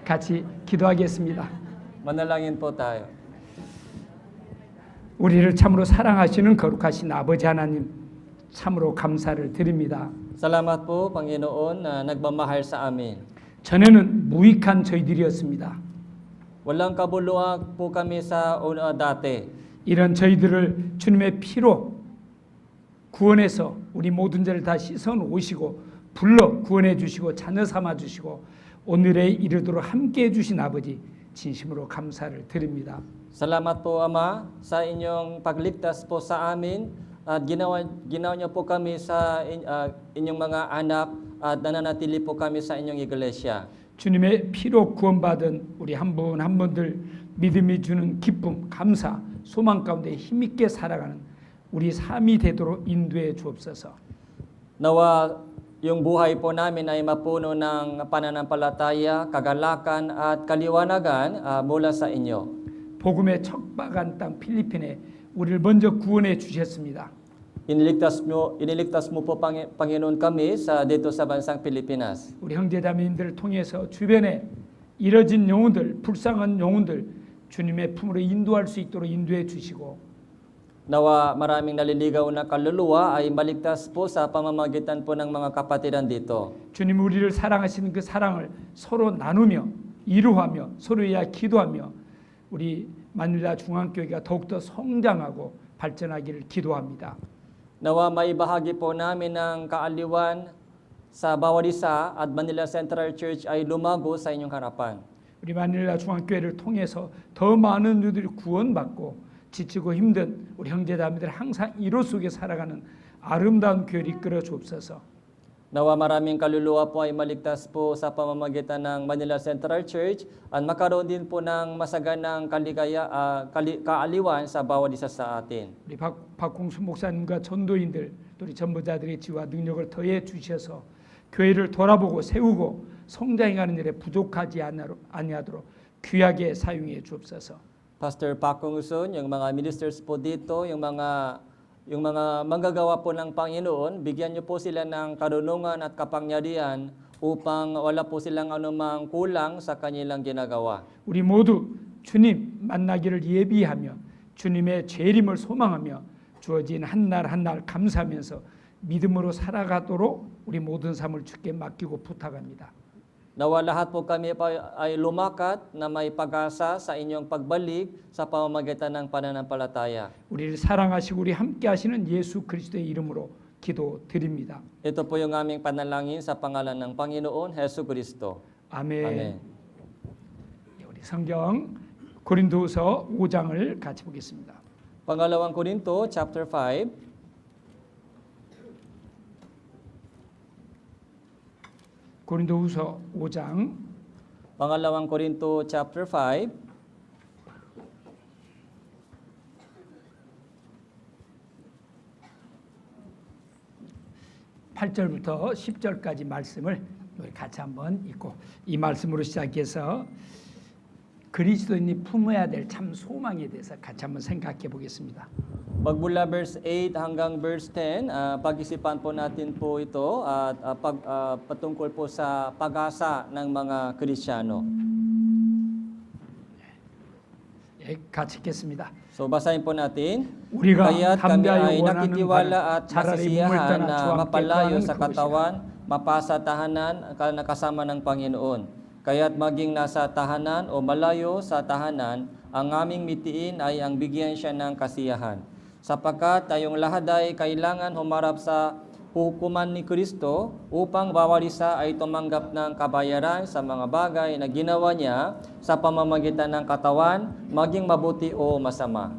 같이 기도하겠습니다. Manalangin po tayo. 우리를 참으로 사랑하시는 거룩하신 아버지 하나님, 참으로 감사를 드립니다. Salamat po, Panginoon, na nagmamahal sa amin. 전에는 무익한 저희들이었습니다. Walang kabuluhan po kami sa dati. 이런 저희들을 주님의 피로 구원해서 우리 모든 죄를 다 씻어 놓으시고 불러 구원해 주시고 자녀 삼아 주시고 오늘에 이르도록 함께 해 주신 아버지, 진심으로 감사를 드립니다. Salamat po, Ama, sa inyong pagligtas po sa amin at ginawa niyo po kami sa inyong mga anak at nananatili po kami sa inyong iglesia. 주님의 피로 구원받은 우리 한 분 한 분들 믿음이 주는 기쁨, 감사, 소망 가운데 힘있게 살아가는 우리 삶이 되도록 인도해 주옵소서. Nawa yung buhay po namin ay mapuno ng pananampalataya, kagalakan at kaliwanagan mula sa inyo. 복음의 척박한 땅 필리핀에 우리를 먼저 구원해 주셨습니다. Iniligtas mo po Panginoon kami dito sa bansang Pilipinas. 우리 형제자매님들을 통해서 주변에 이뤄진 영혼들, 불쌍한 영혼들 주님의 품으로 인도할 수 있도록 인도해 주시고 Nawa maraming naliligaw na kaluluwa ay maligtas po sa pamamagitan po ng mga kapatiran dito. 주님 우리를 사랑하시는 그 사랑을 서로 나누며 이루하며 서로 위하여 기도하며 우리 마닐라 중앙교회가 더욱더 성장하고 발전하기를 기도합니다. Nawa maibahagi po namin ng kaaliwan sa bawat isa at Manila Central Church ay lumago sa inyong harapan. 우리 마닐라 중앙교회를 통해서 더 많은 이들이 구원받고 지치고 힘든 우리 형제자매들 항상 이로 속에 살아가는 아름다운 교회를 이끌어 주옵소서. Nawa maraming kaluluwa po ay maligtas po sa pamamagitan ng Manila Central Church at makaroon din po ng masaganang kaaliwan sa bawat isa sa atin. 우리 박홍수 목사님과 전도인들, 우리 전부자들의 지와 능력을 더해 주셔서 교회를 돌아보고 세우고 성장해가는 일에 부족하지 아니하도록 귀하게 사용해 주옵소서. Pastor Pakong Uson, yung mga ministers po dito, yung mga manggagawa po ng Panginoon, bigyan niyo po sila ng karunungan at kapangyarihan upang wala po silang anumang kulang sa kanilang ginagawa. 우리 모두 주님 만나기를 예비하며 주님의 재림을 소망하며 주어진 한 날 한 날 감사하면서 믿음으로 살아가도록 우리 모든 삶을 주께 맡기고 부탁합니다. Nawa lahat po kami ay lumakat na may pag-asa sa inyong pagbalik sa pamamagitan ng pananampalataya. 우리를 사랑하시고 우리 함께 하시는 예수 그리스도의 이름으로 기도드립니다. Ito po yung aming panalangin sa pangalan ng Panginoon Hesus Kristo. 아멘. 아멘. 우리 성경 고린도후서 5장을 같이 보겠습니다. Pangalawang Korinto chapter 5. 고린도후서 5장 Pangalawang Korinto chapter 5. (8절부터) (10절까지) 말씀을 우리 같이 한번 읽고 이 말씀으로 시작해서 그리스도인이 품어야 될 참 소망에 대해서 같이 한번 생각해 보겠습니다. Magmula verse 8 hanggang verse 10, pag-isipan po natin po ito at patungkol po sa pag-asa ng mga Kristiyano. 같이 읽겠습니다. So basahin po natin. 우리가 Kaya't kami 담대하여 ay 원하는 nakitiwala 바는 at 차라리 몸을 nasisiyahan 떠나 na 주 함께 mapalayo 거하는 sa katawan, mapasa tahanan na kasama ng Panginoon. Kaya't maging nasa tahanan o malayo sa tahanan, ang aming mitiin ay ang bigyan siya ng kasiyahan. Sapagkat tayong lahat ay kailangan humarap sa hukuman ni Kristo upang bawat isa ay tumanggap ng kabayaran sa mga bagay na ginawa niya sa pamamagitan ng katawan, maging mabuti o masama.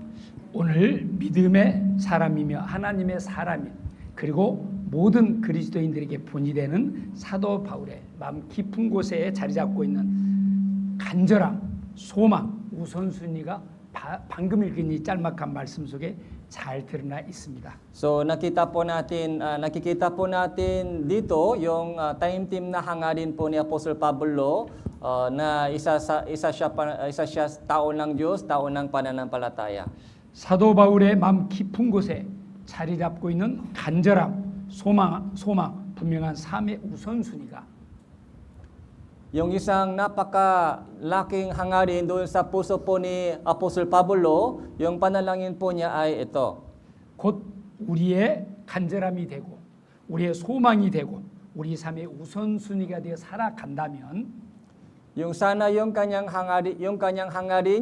오늘 믿음의 사람이며 하나님의 사람인 그리고 모든 그리스도인들에게 본이 되는 사도 바울의 마음 깊은 곳에 자리 잡고 있는 간절함, 소망, 우선순위가 방금 읽은 이 짤막한 말씀 속에 잘 드러나 있습니다. So nakikita po natin dito yung taimtim na hangarin po ni Apostle Pablo na isa siya tao ng Diyos, tao ng pananampalataya. 사도 바울의 마음 깊은 곳에 자리 잡고 있는 간절함, 소망, 분명한 삶의 우선순위가 Yung isang napakalaking hangarin doon sa puso po ni Apostol Pablo, yung panalangin po niya ay ito. 곧 우리의 간절함이 되고 우리의 소망이 되고 우리 삶의 우선순위가 되어 살아간다면 Yung sana yung kanyang hangarin,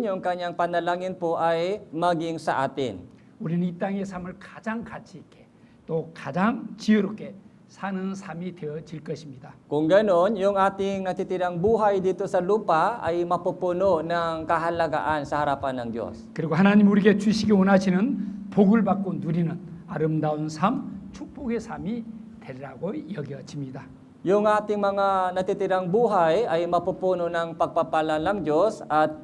yung kanyang panalangin po ay maging sa atin. 우리는 이 땅의 삶을 가장 가치 있게 또 가장 지혜롭게 사는 삶이 되어질 것입니다. Kung ganon, yung ating natitirang buhay dito sa lupa ay mapupuno ng kahalagaan sa harapan ng Diyos. 그리고 하나님 우리에게 주시기 원하시는 복을 받고 누리는 아름다운 삶, 축복의 삶이 되리라고 여겨집니다. Yung ating mga natitirang buhay ay mapupuno ng pagpapala ng Diyos at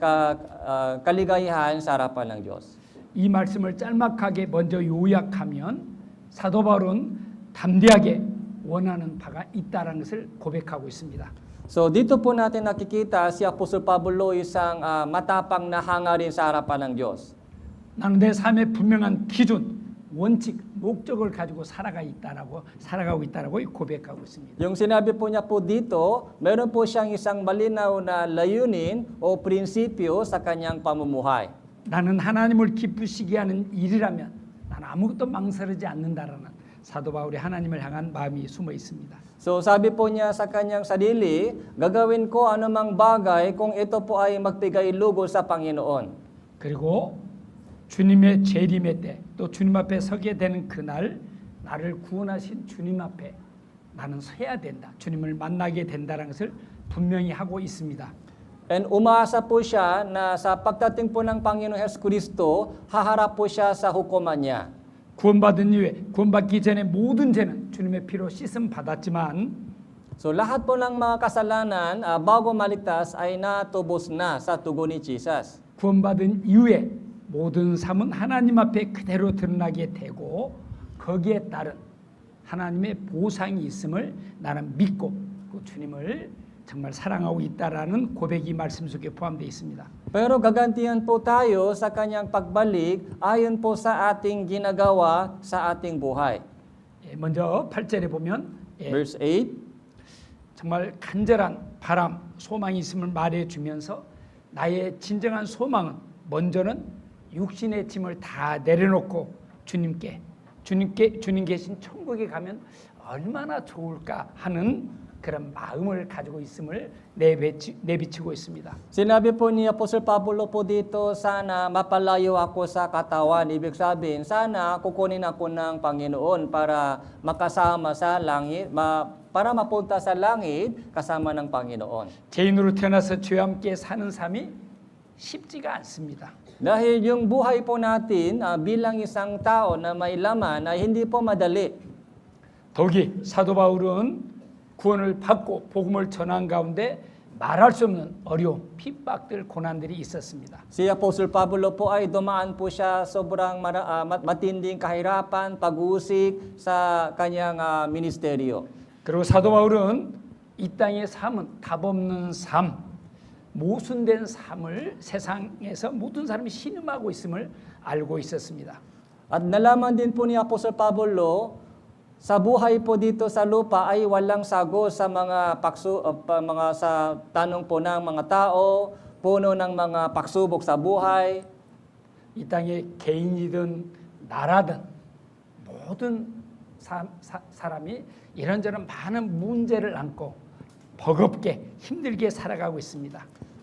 kaligayahan sa harapan ng Diyos. 이 말씀을 짤막하게 먼저 요약하면 사도 바울은 담대하게 원하는 바가 있다는 것을 고백하고 있습니다. So dito po natin nakikita si Apostol Pablo isang matapang na hangarin sa harapan ng Diyos. 나는 내 삶의 분명한 기준, 원칙, 목적을 가지고 살아가고 있다라고 고백하고 있습니다. Yung sinabi po niya po dito, meron po siyang isang malinaw na layunin o prinsipyo sa kanyang pamumuhay. 나는 하나님을 기쁘시게 하는 일이라면 나는 아무것도 망설이지 않는다라는 사도 바울이 하나님을 향한 마음이 숨어 있습니다. So sabi po niya sa kanyang sarili, gagawin ko anumang bagay kung ito po ay magbigay lugod sa Panginoon. 그리고 주님의 재림의 때 또 주님 앞에 서게 되는 그날 나를 구원하신 주님 앞에 나는 서야 된다. 주님을 만나게 된다는 것을 분명히 하고 있습니다. And umaasa po siya na sa pagdating po ng Panginoong Jesucristo, haharap po siya sa hukuman niya. 구원받은 이후에 구원받기 전에 모든 죄는 주님의 피로 씻음 받았지만 So lahat po ng mga kasalanan bago maligtas ay natubos na sa tugon ni Jesus. 구원받은 이후에 모든 삶은 하나님 앞에 그대로 드러나게 되고 거기에 따른 하나님의 보상이 있음을 나는 믿고 그 주님을 정말 사랑하고 있다라는 고백이 말씀 속에 포함되어 있습니다. Pero gagantihan po tayo sa kanyang pagbalik ayon po sa ating ginagawa sa ating buhay. 먼저 8절에 보면 Verse 8. 정말 간절한 바람, 소망이 있음을 말해주면서 나의 진정한 소망은 먼저는 육신의 짐을 다 내려놓고 주님 계신 천국에 가면 얼마나 좋을까 하는 그런 마음을 가지고 있음을 내비치고 있습니다. Sinabi po ni Apostol Pablo po dito, sana mapalayo ako sa katawan. Ibig sabihin, sana kukunin ako ng Panginoon para makasama sa langit, para mapunta sa langit kasama ng Panginoon. 죄인으로 태어나서 죄와 함께 사는 삶이 쉽지가 않습니다. Dahil yung buhay po natin bilang isang tao na may laman ay hindi po madali. 더욱이 사도 바울은 구원을 받고 복음을 전한 가운데 말할 수 없는 어려움, 핍박들, 고난들이 있었습니다. Si Apostol Pablo po ay dumaan po siya sobrang matinding kahirapan, pag-uusig sa kanyang ministeryo. 그리고 사도 바울은 이 땅의 삶은 답 없는 삶, 모순된 삶을 세상에서 모든 사람이 신음하고 있음을 알고 있었습니다. At nalaman din po ni Apostol Pablo, sa buhay po dito sa lupa ay walang sagot sa mga sa tanong po ng mga tao, puno ng mga pagsubok sa buhay. 이 땅에 개인이든 나라든 모든 사람이 이런저런 많은 문제를 안고 버겁게 힘들게 살아가고 있습니다.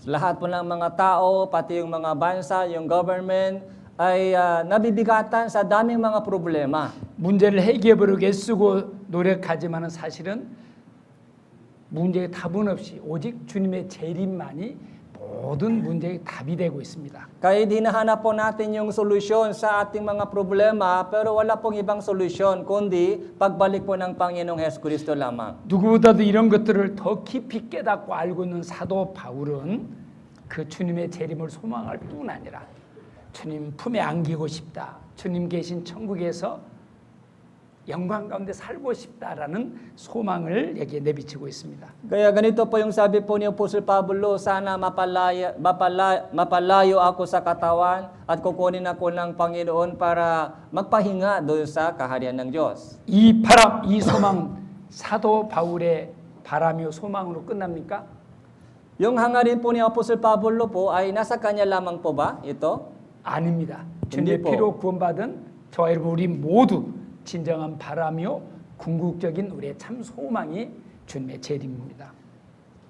Lahat po ng mga tao, pati yung mga bansa, yung government, ay nabibigatan sa daming mga problema. 문제를 해결하려고 애쓰고 노력하지만 사실은 문제의 답은 없이 오직 주님의 재림만이 모든 문제의 답이 되고 있습니다. Kahit hinahanap po natin yung solusyon sa ating mga problema, pero wala pong ibang solusyon, kundi pagbalik po ng Panginoong Jesucristo lamang. 누구보다도 이런 것들을 더 깊이 깨닫고 알고 있는 사도 바울은 그 주님의 재림을 소망할 뿐 아니라 주님 품에 안기고 싶다. 주님 계신 천국에서 영광 가운데 살고 싶다라는 소망을 여기에 내비치고 있습니다. Kaya ganito po yung sabi po ni Apostol Pablo, sana mapalayo ako sa katawan at kukunin ako ng Panginoon para magpahinga doon sa kaharian ng Diyos. 이 바람, 이 소망 사도 바울의 바람이요 소망으로 끝납니까? Yung hangarin po ni Apostle Pablo po ay nasa kanya lamang po ba ito? 아닙니다. hindi 주님의 po. 피로 구원받은 저와 여러분 우리 모두 진정한 바람이요 궁극적인 우리의 참 소망이 주님의 재림입니다.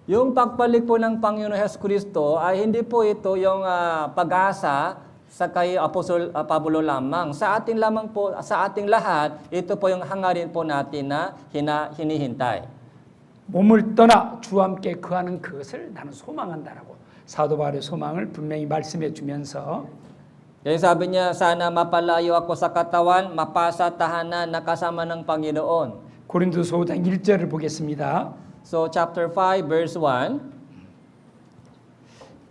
Yung pagbalik po ng Panginoon Hesus Kristo ay hindi po ito yung pag-asa sa kay Apostol Pablo lamang. Sa ating lamang po, sa ating lahat, ito po yung hangarin po natin na hinihintay. 몸을 떠나 주와 함께 거하는 그것을 나는 소망한다라고 사도 바울의 소망을 분명히 말씀해 주면서 Kaya sabi niya, sana mapalayo ako sa katawan, mapasa tahanan na kasama ng Panginoon. 고린도서 5장 1절을 보겠습니다. So chapter 5 verse 1.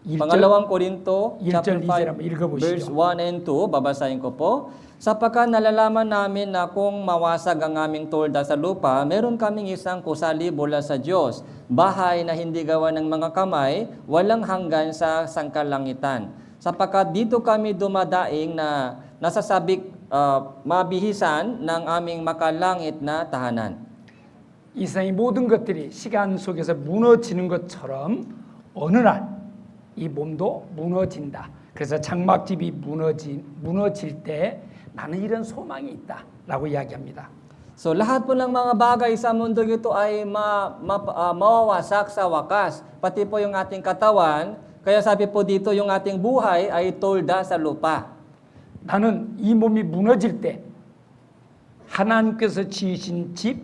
1절, Pangalawang Korinto, 1절, chapter 2절 한번 5, 읽어보시죠. verse 1 and 2, babasahin ko po. Sapagkat nalalaman namin na kung mawasag ang aming tolda sa lupa, meron kaming isang kusali mula sa Diyos, bahay na hindi gawa ng mga kamay, walang hanggan sa sangkalangitan. Sapagkat dito kami dumadaing na nasasabik mabihisan ng aming makalangit na tahanan. 이 세상의 모든 것들이 시간 속에서 무너지는 것처럼 어느 날 이 몸도 무너진다. 그래서 장막집이 무너질 때 나는 이런 소망이 있다라고 이야기합니다. So lahat po ng mga bagay sa mundo ito ay mawawasak sa wakas. Pati po yung ating katawan, kaya sabi po dito yung ating buhay ay tolda sa lupa. 나는 이 몸이 무너질 때 하나님께서 지으신 집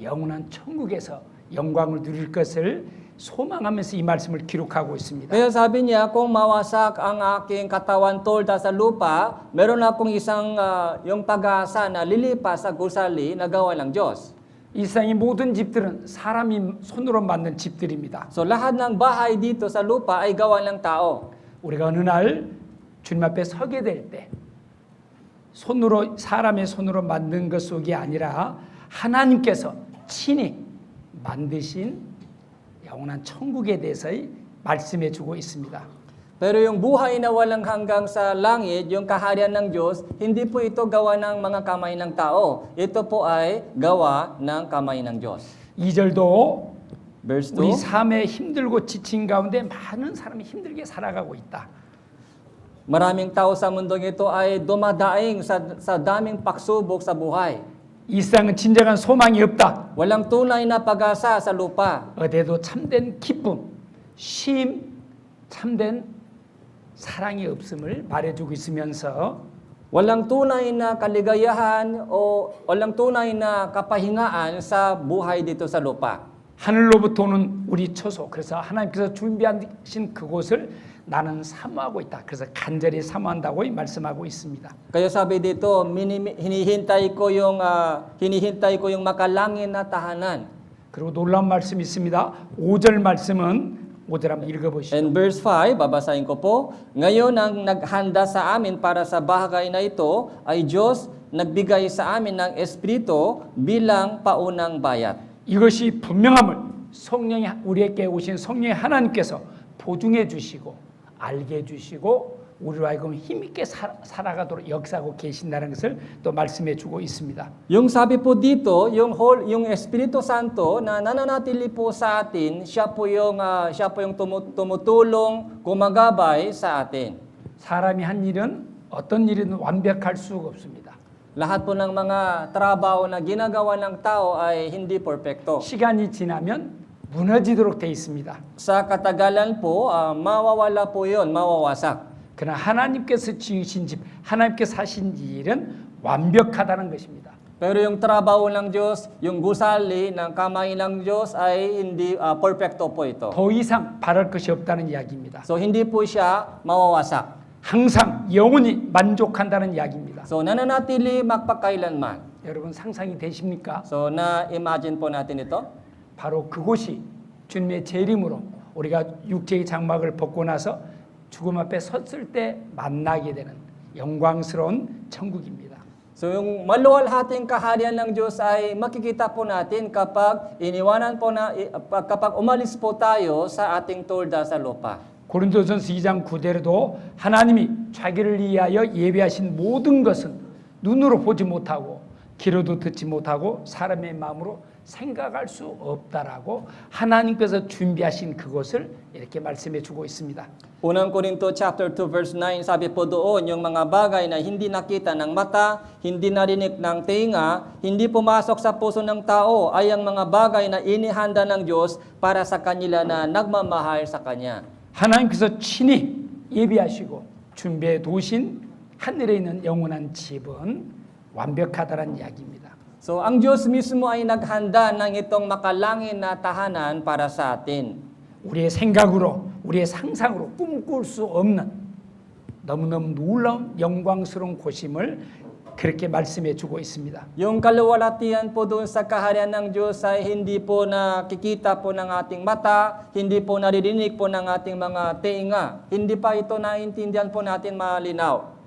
영원한 천국에서 영광을 누릴 것을 소망하면서 이 말씀을 기록하고 있습니다. Kaya sabi niya, kung mawasak ang aking katawan tolda sa lupa, meron akong isang yung pag-asa na lilipas sa gusali na gawa ng Diyos. 이 세상의 모든 집들은 사람이 손으로 만든 집들입니다. So lahat ng bahay dito sa lupa ay gawa ng tao. 우리가 어느 날 주님 앞에 서게 될 때 사람의 손으로 만든 것 속이 아니라 하나님께서 친히 만드신 영원한 천국에 대해서 말씀해 주고 있습니다. Pero yung buhay na walang hanggang sa langit, yung kaharian ng Diyos, hindi po ito gawa ng mga kamay ng tao. Ito po ay gawa ng kamay ng Diyos. 2절도 Verse 우리 2. 삶에 힘들고 지친 가운데 많은 사람이 힘들게 살아가고 있다. Maraming tao sa mundong ito ay dumadaing sa daming pagsubok sa buhay. 이 세상은 진정한 소망이 없다. Walang tunay na pag-asa sa lupa. 어디에도 참된 기쁨, 쉼, 참된 사랑이 없음을 말해주고 있으면서 Walang tunay na kaligayahan o walang tunay na kapahingaan sa buhay dito sa lupa. 하늘로부터 오는 우리 처소, 그래서 하나님께서 준비하신 그곳을 나는 사모하고 있다. 그래서 간절히 사모한다고 말씀하고 있습니다. Kaya sabi dito, hinihintay ko yung makalangin na tahanan. 그리고 놀라운 말씀이 있습니다. 5절 말씀은 5절 한번 읽어보시죠. And verse 5, babasahin ko po. Ngayon ang naghanda sa amin para sa bagay na ito ay Diyos nagbigay sa amin ng Espiritu bilang paunang bayat. 이것이 분명함을 성령이 우리에게 오신 성령의 하나님께서 보증해 주시고 알게 해주시고 우리로 하여금 힘있게 살아가도록 역사하고 계신다는 것을 또 말씀해 주고 있습니다. Yung sabi po dito, yung Espiritu Santo na nananatili po sa atin, siya po yung tumutulong, gumagabay sa atin. 사람이 한 일은 어떤 일은 완벽할 수가 없습니다. Lahat po ng mga trabaho na ginagawa ng tao ay hindi perpekto. 시간이 지나면 무너지도록 돼 있습니다. Sa katagalan po, mawawala po yun, mawawasak. 그러나 하나님께서 지으신 집, 하나님께서 하신 일은 완벽하다는 것입니다. Pero yung trabaho ng Diyos, yung gusali ng kamay ng Diyos ay hindi perpekto po ito. 더 이상 바랄 것이 없다는 이야기입니다. So hindi po siya mawawasak. 항상 영원히 만족한다는 이야기입니다. So nananatili magpakailanman. 여러분 상상이 되십니까? So na-imagine po natin ito. 바로 그곳이 주님의 재림으로 우리가 육체의 장막을 벗고 나서 죽음 앞에 섰을 때 만나게 되는 영광스러운 천국입니다. So yung maluwalhating kaharian ng Diyos ay makikita po natin kapag kapag umalis po tayo sa ating tolda sa lupa. 고린도전서 2장 9절에도 하나님이 자기를 위하여 예비하신 모든 것은 눈으로 보지 못하고 귀로도 듣지 못하고 사람의 마음으로 생각할 수 없다라고 하나님께서 준비하신 그것을 이렇게 말씀해 주고 있습니다. Unang Korinto chapter 2 verse 9, sabi po doon, yung mga bagay na hindi nakita ng mata, hindi narinig ng tenga, hindi pumasok sa puso ng tao, ay ang mga bagay na inihanda ng Diyos para sa kanila na nagmamahal sa Kanya. 하나님께서 친히 예비하시고 준비해 두신 하늘에 있는 영원한 집은 완벽하다는 이야기입니다. So, ang Diyos mismo ay naghanda ng itong makalangin na tahanan para sa atin. 우리의 생각으로, 우리의 상상으로 꿈꿀 수 없는 너무너무 놀라운 영광스러운 곳임을 그렇게 말씀해 주고 있습니다. Yung kaluwalhatian po doon sa kaharian ng Diyos ay hindi po nakikita po ng ating mata, hindi po naririnig po ng ating mga tenga. Hindi pa ito naintindihan po natin malinaw.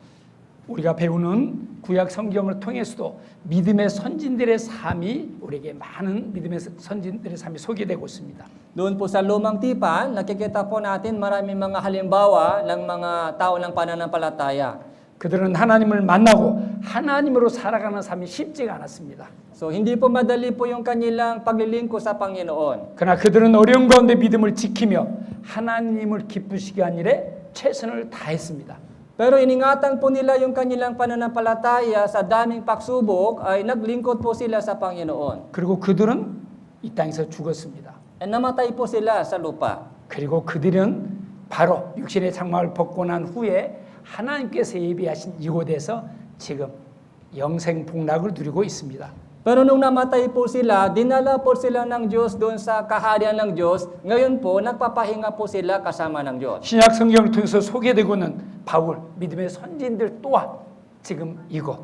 우리가 배우는 구약 성경을 통해서도 믿음의 선진들의 삶이 우리에게 많은 믿음의 선진들의 삶이 소개되고 있습니다. Doon po sa lumang tipan, nakikita po natin maraming mga halimbawa ng mga tao ng pananampalataya. 그들은 하나님을 만나고 하나님으로 살아가는 삶이 쉽지가 않았습니다. So, hindi po madali po yung kanilang paglilingkod sa Panginoon. 그러나 그들은 어려운 가운데 믿음을 지키며 하나님을 기쁘시게 한 일에 최선을 다했습니다. Pero iningatan po nila yung kanilang pananampalataya sa daming pagsubok ay naglingkod po sila sa Panginoon. 그리고 그들은 이 땅에서 죽었습니다. At namatay po sila sa lupa. 그리고 그들은 바로 육신의 장막을 벗고 난 후에 하나님께서 예비하신 이곳에서 지금 영생 복락을 누리고 있습니다. Pero nung namatay po sila, dinala po sila ng Diyos doon sa kaharian ng Diyos. Ngayon po, nagpapahinga po sila kasama ng Diyos. 신약 성경을 통해서 소개되고는 바울, 믿음의 선진들 또한 지금 이곳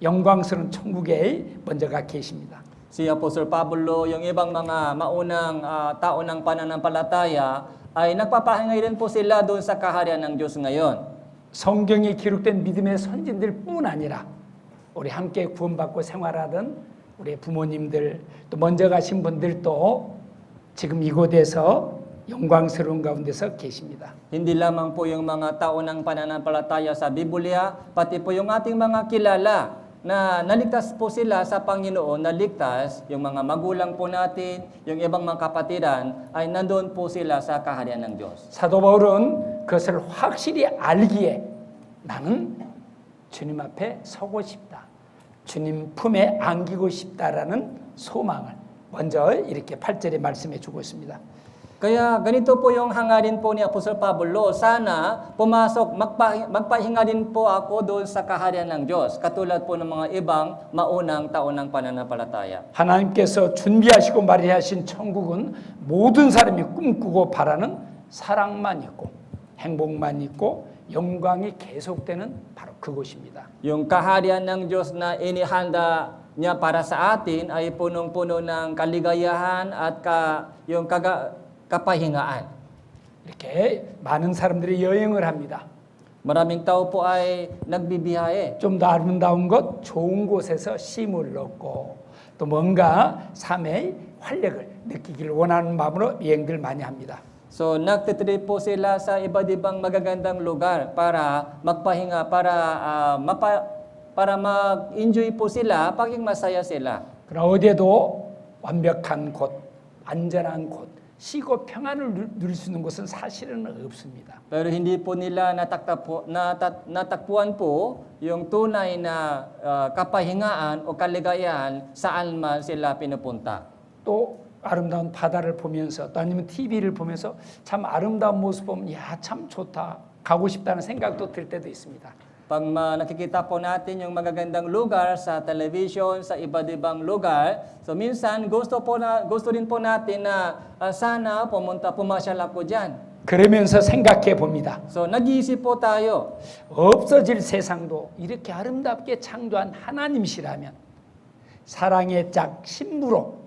영광스러운 천국에 먼저가 계십니다. Si Apostol Pablo, yung ibang mga maunang tao ng pananampalataya, ay nagpapahinga rin po sila doon sa kaharian ng Diyos ngayon. 성경에 기록된 믿음의 선진들뿐 아니라 우리 함께 구원받고 생활하던 우리 부모님들 또 먼저 가신 분들도 지금 이곳에서 영광스러운 가운데서 계십니다. Hindi lamang po yung mga tao ng pananampalataya sa Biblia, pati po yung ating mga kilala na naligtas po sila sa Panginoon, naligtas, yung mga magulang po natin, yung ibang mga kapatiran, ay nandoon po sila sa kaharian ng Diyos. 사도 바울은 그것을 확실히 알기에 나는 주님 앞에 서고 싶다. 주님 품에 안기고 싶다라는 소망을 먼저 이렇게 8절에 말씀해 주고 있습니다. Kaya ganito po yung hangarin po ni Apostol Pablo, sana pumasok, magpahinga din po ako doon sa kaharian ng Diyos, katulad po ng mga ibang maunang taon ng pananampalataya. 하나님께서 준비하시고 마련하신 천국은 모든 사람이 꿈꾸고 바라는 사랑만 있고 행복만 있고 영광이 계속되는 바로 그곳입니다. Yung kaharian ng Diyos na inihanda niya para sa atin ay punong-puno ng kaligayahan at yung kapahingaan. 이렇게 많은 사람들이 여행을 합니다. Maraming tao po ay nagbibiyahe. 좀 더 아름다운 것, 좋은 곳에서 쉼을 얻고 또 뭔가 삶의 활력을 느끼기를 원하는 마음으로 여행들 많이 합니다. So nagtitrip po sila sa iba't ibang magagandang lugar para magpahinga, para mag-enjoy po sila, paging masaya sila. 그러나 어디에도 완벽한 곳, 안전한 곳, 쉬고 평안을 누릴 수 있는 곳은 사실은 없습니다. Pero hindi po nila natakpuan po yung tunay na kapahingaan o kaligayahan saan man sila pinupunta. 또 아름다운 바다를 보면서 또 아니면 TV를 보면서 참 아름다운 모습 보면 야, 참 좋다. 가고 싶다는 생각도 들 때도 있습니다. Pag nakikita po natin yung magagandang lugar sa television, sa iba't ibang lugar, so minsan gusto rin po natin na sana pumasyal ako dyan. 그러면서 생각해 봅니다. So nag-iisip po tayo. 없어질 세상도 이렇게 아름답게 창조한 하나님이시라면 사랑의 짝 신부로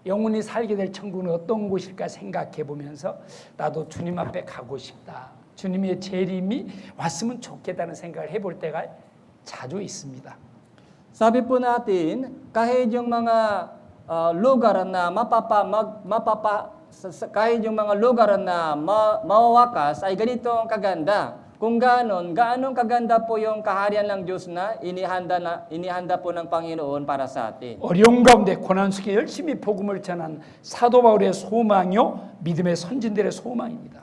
영원히 살게 될 천국은 어떤 곳일까 생각해 보면서 나도 주님 앞에 가고 싶다. 주님의 재림이 왔으면 좋겠다는 생각을 해볼 때가 자주 있습니다. Sabi po natin, kahit yung mga lugar na kahit yung mga lugar na mawawakas ay ganito ang kaganda. kung gaano kaganda po yung kaharian ng Diyos na inihanda po ng Panginoon para sa atin. 어려운 가운데 고난 속에 열심히 복음을 전한 사도 바울의 소망이요 믿음의 선진들의 소망입니다.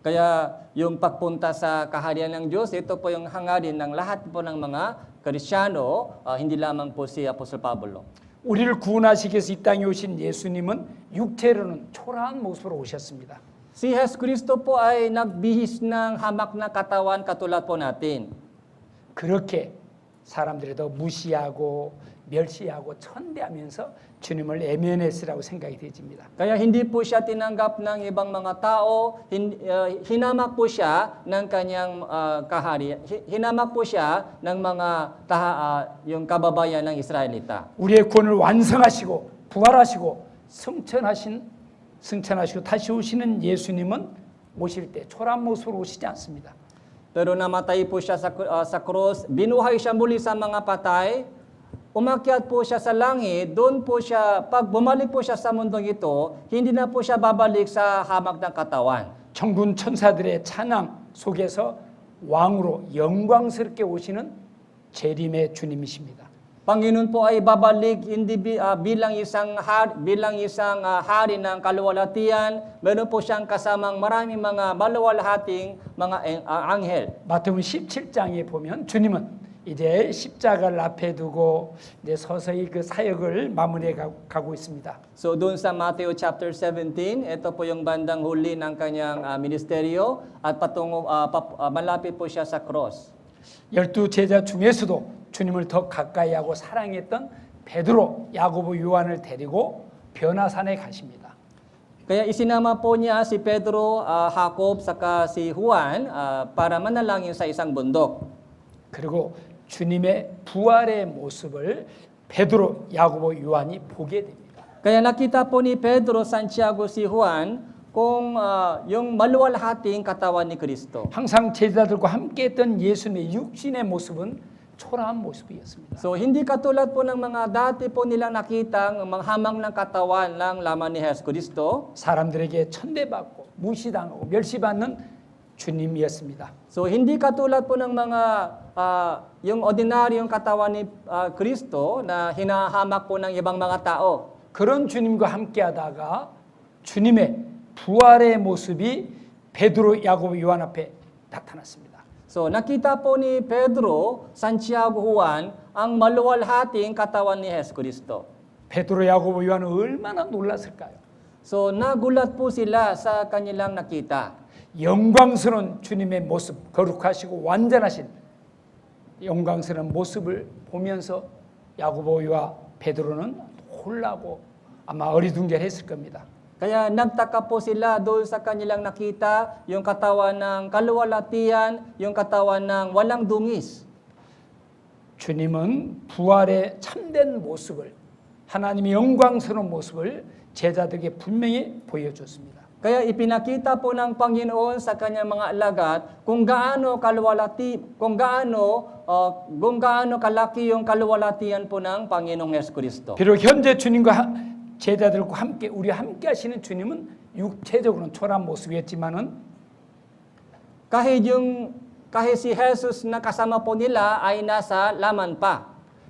Kaya yung pagpunta sa kaharian ng Diyos, ito po yung hangarin ng lahat po ng mga Kristiyano, hindi lamang po si Apostol Pablo. 우리를 구원하시기 위해서 이 땅에 오신 예수님은 육체로는 초라한 모습으로 오셨습니다. Si Jesus Cristo po ay nagbihis ng hamak na katawan katulad po natin. 그렇게 사람들이 더 무시하고 멸시하고 천대하면서 주님을 애면했으라고 생각이 되집니다. Kaya hindi po siya tinanggap ng ibang mga tao, hinamak po siya ng kanyang kaharian, hinamak po siya ng mga yung kababayan ng Israelita. 우리의 구원을 완성하시고 부활하시고 승천하시고 다시 오시는 예수님은 오실 때 초라한 모습으로 오시지 않습니다. Pero namatay po siya sa cross, binuhay siya muli sa mga patay, umakyat po siya sa langit, doon po siya, pag bumalik po siya sa mundong ito, hindi na po siya babalik sa hamak ng katawan. 천군 천사들의 찬양 속에서 왕으로 영광스럽게 오시는 재림의 주님이십니다. Panginoon po ay babalik hindi bilang isang hari ng kaluwalhatian. Meron po siyang kasamang maraming mga maluwalhating mga anghel. 마태복음 17장에 보면 주님은 이제 십자가를 앞에 두고 이제 서서히 그 사역을 마무리해 가고 있습니다. So doon sa Matthew chapter 17, ito po yung bandang huli ng kanyang ministeryo at patungo malapit po siya sa cross. 12 제자 중에서도 주님을 더 가까이 하고 사랑했던 베드로, 야고보, 요한을 데리고 변화산에 가십니다. Kaya isinama po niya si Pedro, Jacob, saka si Juan para manalangin sa isang bundok. 그리고 주님의 부활의 모습을 베드로, 야고보, 요한이 보게 됩니다. Kaya nakita po ni Pedro, Santiago, si Juan kung yung maluwalhating katawan ni Kristo. 항상 제자들과 함께했던 예수님의 육신의 모습은 초라한 모습이었습니다. So hindi katulad po ng mga dati po nilang nakitang hamang ng katawan ng laman ni Jesus Kristo. 사람들에게 천대받고 무시당하고 멸시받는 주님이었습니다. So hindi katulad po ng mga yung ordinaryong katawan ni Kristo na hinahamak po ng ibang mga tao. 그런 주님과 함께하다가 주님의 부활의 모습이 베드로, 야고보, 요한 앞에 나타났습니다. So nakita po ni Pedro, Santiago, Juan ang maluwalhating katawan ni Jesus Kristo. 베드로, 야고보, 요한은 얼마나 놀랐을까요? So nagulat po sila sa kanilang nakita. 영광스러운 주님의 모습, 거룩하시고 완전하신 영광스러운 모습을 보면서 야고보와 베드로는 놀라고 아마 어리둥절했을 겁니다. Kaya nagtaka po sila doon sa kanilang nakita, yung katawan ng kaluwalhatian, yung katawan ng walang dungis. 주님은 부활의 참된 모습을, 하나님의 영광스러운 모습을 제자들에게 분명히 보여줬습니다. Kaya ipinakita po ng Panginoon sa kanyang mga alagad kung gaano kalaki yung kaluwalhatian po ng Panginoong Jesucristo. 비록 현재 주님과 제자들과 함께 우리와 함께 하시는 주님은 육체적으로는 초라한 모습이었지만은 kahit si Jesus na kasama po nila ay nasa laman pa.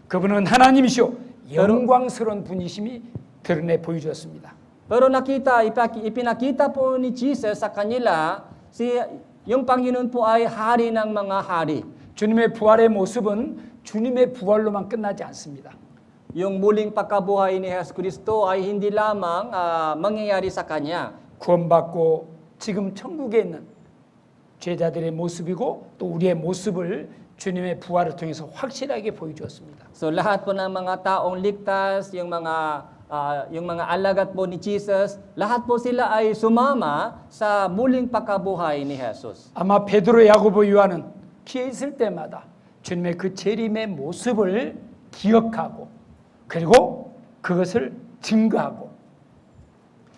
그분은 하나님이시오 영광스러운 분이심이 드러내 보여주었습니다. Pero ipinakita po ni Jesus sa kanila yung Panginoon po ay hari ng mga hari. 주님의 부활의 모습은 주님의 부활로만 끝나지 않습니다. Yung muling pagkabuhay ni Jesus Kristo ay hindi lamang mangyayari sa Kanya. 구원받고 지금 천국에 있는 제자들의 모습이고 또 우리의 모습을 주님의 부활을 통해서 확실하게 보여주었습니다. So lahat po ng mga taong ligtas, yung mga alagad po ni Jesus, lahat po sila ay sumama sa muling pagkabuhay ni Jesus. 아마 베드로, 야고보, 요한은 기회 있을 때마다 주님의 그 재림의 모습을 기억하고 그리고 그것을 증거하고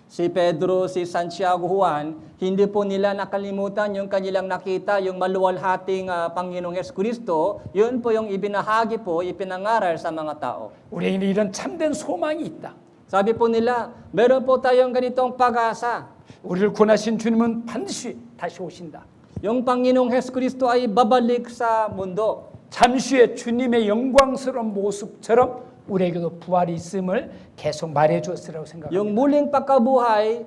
Si Pedro, si Santiago, Juan, hindi po nila nakalimutan yung kanilang nakita, yung maluwalhating Panginoong Jesucristo. Yun po yung ibinahagi po, ipinangaral sa mga tao. 우리에게 이런 참된 소망이 있다. Sabi po nila, meron po tayong ganitong pag-asa. 우리를 구원하신 주님은 반드시 다시 오신다. Yung Panginoong Hesus Kristo ay babalik sa mundo. 잠시 후에 주님의 영광스러운 모습처럼 우리에게도 부활이 있음을 계속 말해 주었으라고 생각합니다. Yung muling pagkabuhay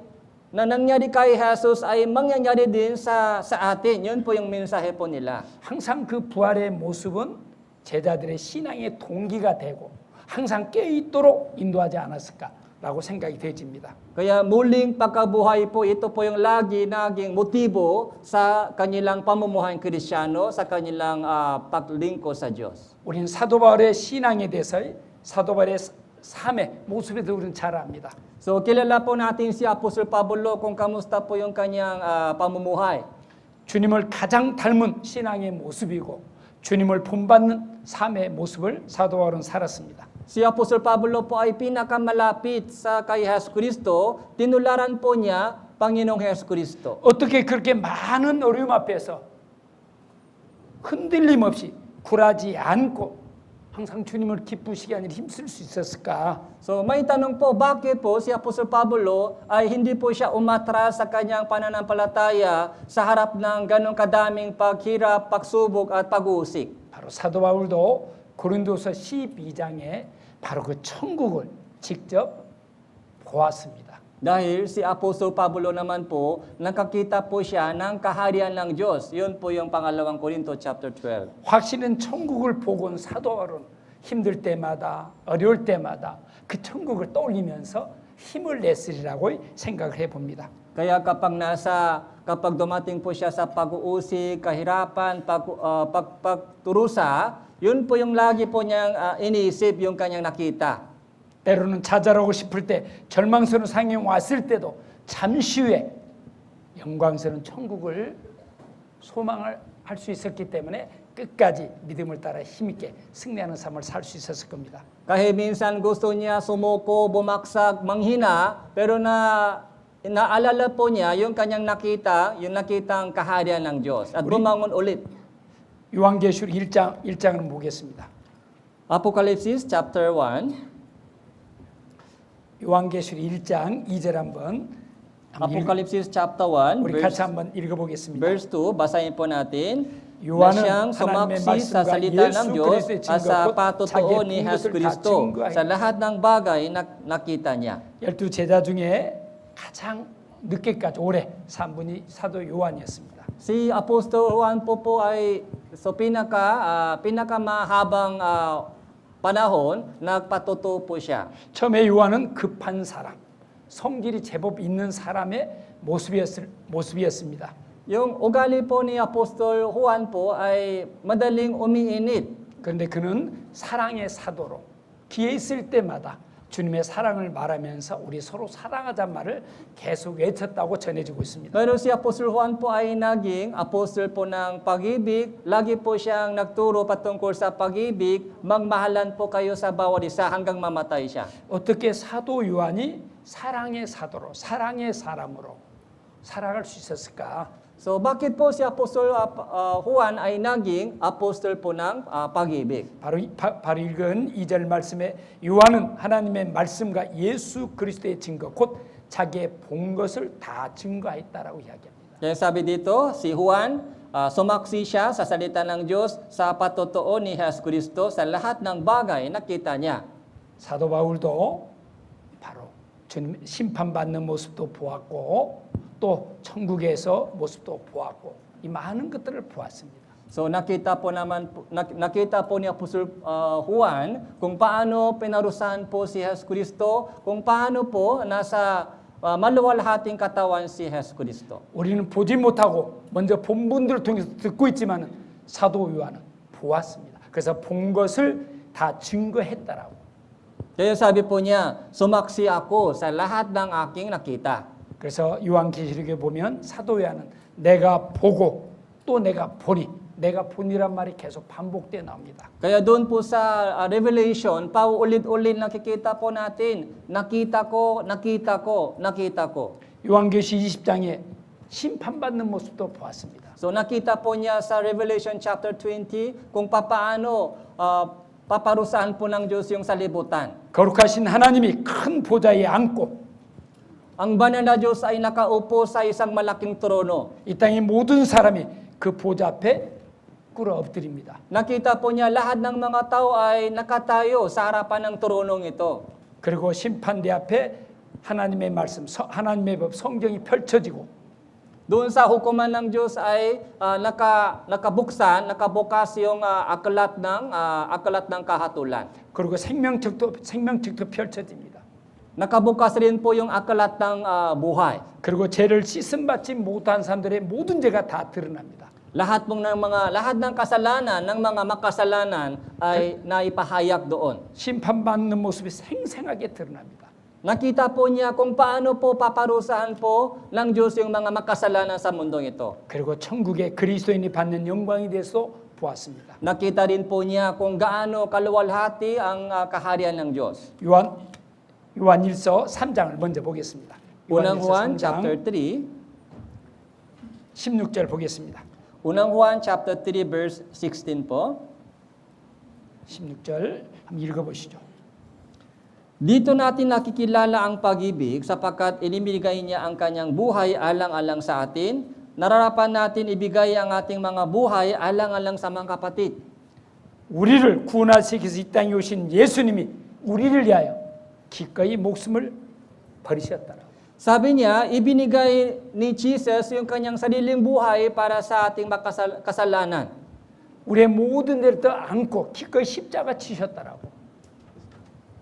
na nangyari kay Jesus ay mangyayari din sa atin. Yun po yung mensahe po nila. 항상 그 부활의 모습은 제자들의 신앙의 동기가 되고 항상 깨어 있도록 인도하지 않았을까라고 생각이 되집니다. Kaya muling pagkabuhay po, ito po yung naging motibo sa kanilang pamumuhay Kristyano, sa kanilang paglingkod sa Diyos. 우리는 사도 바울의 신앙에 대해서 사도 바울의 삶의 모습에 대해서 우리는 잘 압니다. So kilala po natin si Apostol Pablo kung kamusta po yung kanyang pamumuhay. 주님을 가장 닮은 신앙의 모습이고 주님을 본받는 삶의 모습을 사도 바울은 살았습니다. Si Apostol Pablo po ay pinakamalapit sa kay Jesus Kristo, tinularan po niya Panginoong Jesus Kristo. 어떻게 그렇게 많은 어려움 앞에서 흔들림 없이 굴하지 않고 항상 주님을 기쁘시게 하니 힘쓸 수 있었을까? So may tanong po, bakit po si Apostol Pablo ay hindi po siya umatras sa kanyang pananampalataya sa harap ng ganong kadaming paghirap, pagsubok at pag-uusik? 바로 사도 바울도 고린도서 12장에 바로 그 천국을 직접 보았습니다. Dahil si Apostol Pablo naman po, nakakita po siya ng kaharian ng Diyos. Yun po yung pangalawang Korinto chapter 12. 확실한 천국을 보고는 사도 바울은 힘들 때마다 어려울 때마다 그 천국을 떠올리면서 힘을 냈으리라고 생각을 해봅니다. Kaya kapag dumating po siya sa pag-uusik, kahirapan, pagturusa, yun po yung lagi po niyang iniisip yung kanyang nakita. 때로는 좌절하고 싶을 때 절망스러운 상황이 왔을 때도 잠시 후에 영광스러운 천국을 소망을 할 수 있었기 때문에 끝까지 믿음을 따라 힘있게 승리하는 삶을 살 수 있었을 겁니다. Kahit minsan gusto niya sumuko, bumaksak, manghina, pero naalala po niya yung kanyang nakitang kaharian ng Diyos at bumangon ulit. 요한계시록 1장을 보겠습니다. Apocalypse chapter 1. 요한계시록 1장 2절 한번 Apocalypse chapter 1, 우리 같이 한번 읽어보겠습니다. verse 2, basahin po natin. Na 요한은 siyang 하나님의 sumaksi sa 말씀과 salita ng 예수 Diyos 그리스도의 at sa 증거 곧 patotoo 자기의 ni 본 Jesus 것을 다 Kristo 증거하여 sa lahat ng bagay na nakita niya. 12 제자 중에 가장 늦게까지 오래 산 분이 사도 요한이었습니다. Si Apostol Juan po ay pinakamahabang panahon, nagpatotoo po siya. 처음에 요한은 급한 사람, 성질이 제법 있는 사람의 모습이었습니다. Yung ugali po ni Apostol Juan po ay madaling umiinit. 그런데 그는 사랑의 사도로 기회 있을 때마다 주님의 사랑을 말하면서 우리 서로 사랑하자는 말을 계속 외쳤다고 전해지고 있습니다. Pero si Apostol Juan po ay naging apostol po ng pag-ibig. Lagi po siyang nagturo patungkol sa pag-ibig. Magmahalan po kayo sa bawat isa hanggang mamatay siya. 어떻게 사도 요한이 사랑의 사도로 사랑의 사람으로 살아갈 수 있었을까? So bakit po si Apostol Juan ay naging apostol po ng pag-ibig? 바로 읽은 2절 말씀에 요한은 하나님의 말씀과 예수 그리스도의 증거 곧 자기의 본 것을 다 증거했다라고 이야기합니다. Kaya sabi dito, si Juan, sumaksi siya sa salita ng Diyos sa patotoo ni Jesus Kristo sa lahat ng bagay nakita niya. 사도 바울도 바로 주님 심판받는 모습도 보았고 또 천국에서 모습도 보았고 이 많은 것들을 보았습니다. So nakita po ni Apostol Juan kung paano pinarusahan po si Jesus Kristo, kung paano po nasa maluwalhating katawan si Jesus Kristo. 우리는 보지 못하고 먼저 본 분들을 통해서 듣고 있지만 사도 요한은 보았습니다. 그래서 본 것을 다 증거했다라고. Kaya sabi po niya, sumaksi ako sa lahat ng aking nakita. 그래서 요한계시록에 보면 사도 요한은 내가 보고 또 내가 보니 내가 보니란 말이 계속 반복되어 나옵니다. Kaya doon po sa Revelation, paulit-ulit nakikita po natin, nakita ko, nakita ko, nakita ko. 요한계시 20장에 심판받는 모습도 보았습니다. So nakita po niya sa Revelation chapter 20 kung papaano paparusahan po ng Diyos yung salibutan. 거룩하신 하나님이 큰 보좌에 앉고 ang banal na Diyos ay nakaupo sa isang malaking trono. 이 땅의 모든 사람이 그 보좌 앞에 꿇어 엎드립니다. Nakita po niya lahat ng mga tao ay nakatayo sa harapan ng tronong ito. 그리고 심판대 앞에 하나님의 말씀, 하나님의 법, 성경이 펼쳐지고 Doon sa hukuman ng Diyos ay nakabukas yung aklat ng kahatulan. 그리고 생명책도 펼쳐집니다. Nakabukas rin po yung aklat ng buhay. 그리고 죄를 씻음 받지 못한 사람들의 모든 죄가 다 드러납니다. Lahat ng kasalanan ng mga makasalanan ay naipahayag doon. 심판받는 모습이 생생하게 드러납니다. Nakita po niya kung paano po paparusahan po ng Diyos yung mga makasalanan sa mundong ito. 그리고 천국의 그리스도인이 받는 영광에 대해서 보았습니다. Nakita rin po niya kung gaano kaluwalhati ang kaharian ng Diyos. 요한일서 3장을 먼저 보겠습니다. Unang Juan 요한일서 chapter 3장 3. 16절 보겠습니다. Unang Juan chapter 3 verse 16 po. 16절 한번 읽어보시죠. Dito natin nakikilala ang pag-ibig sapagkat inibigay niya ang kanyang buhay alang-alang sa atin. Nararapan natin ibigay ang ating mga buhay alang-alang sa mga kapatid. 우리를 구원하시기 위해서 이 땅에 오신 예수님이 우리를 위하여 기꺼이 목숨을 버리셨다라. Sabi niya, ibinigay ni Jesus yung kanyang sariling buhay para sa ating kasalanan. 우리의 모든 죄를 안고 기꺼이 십자가 치셨다라고.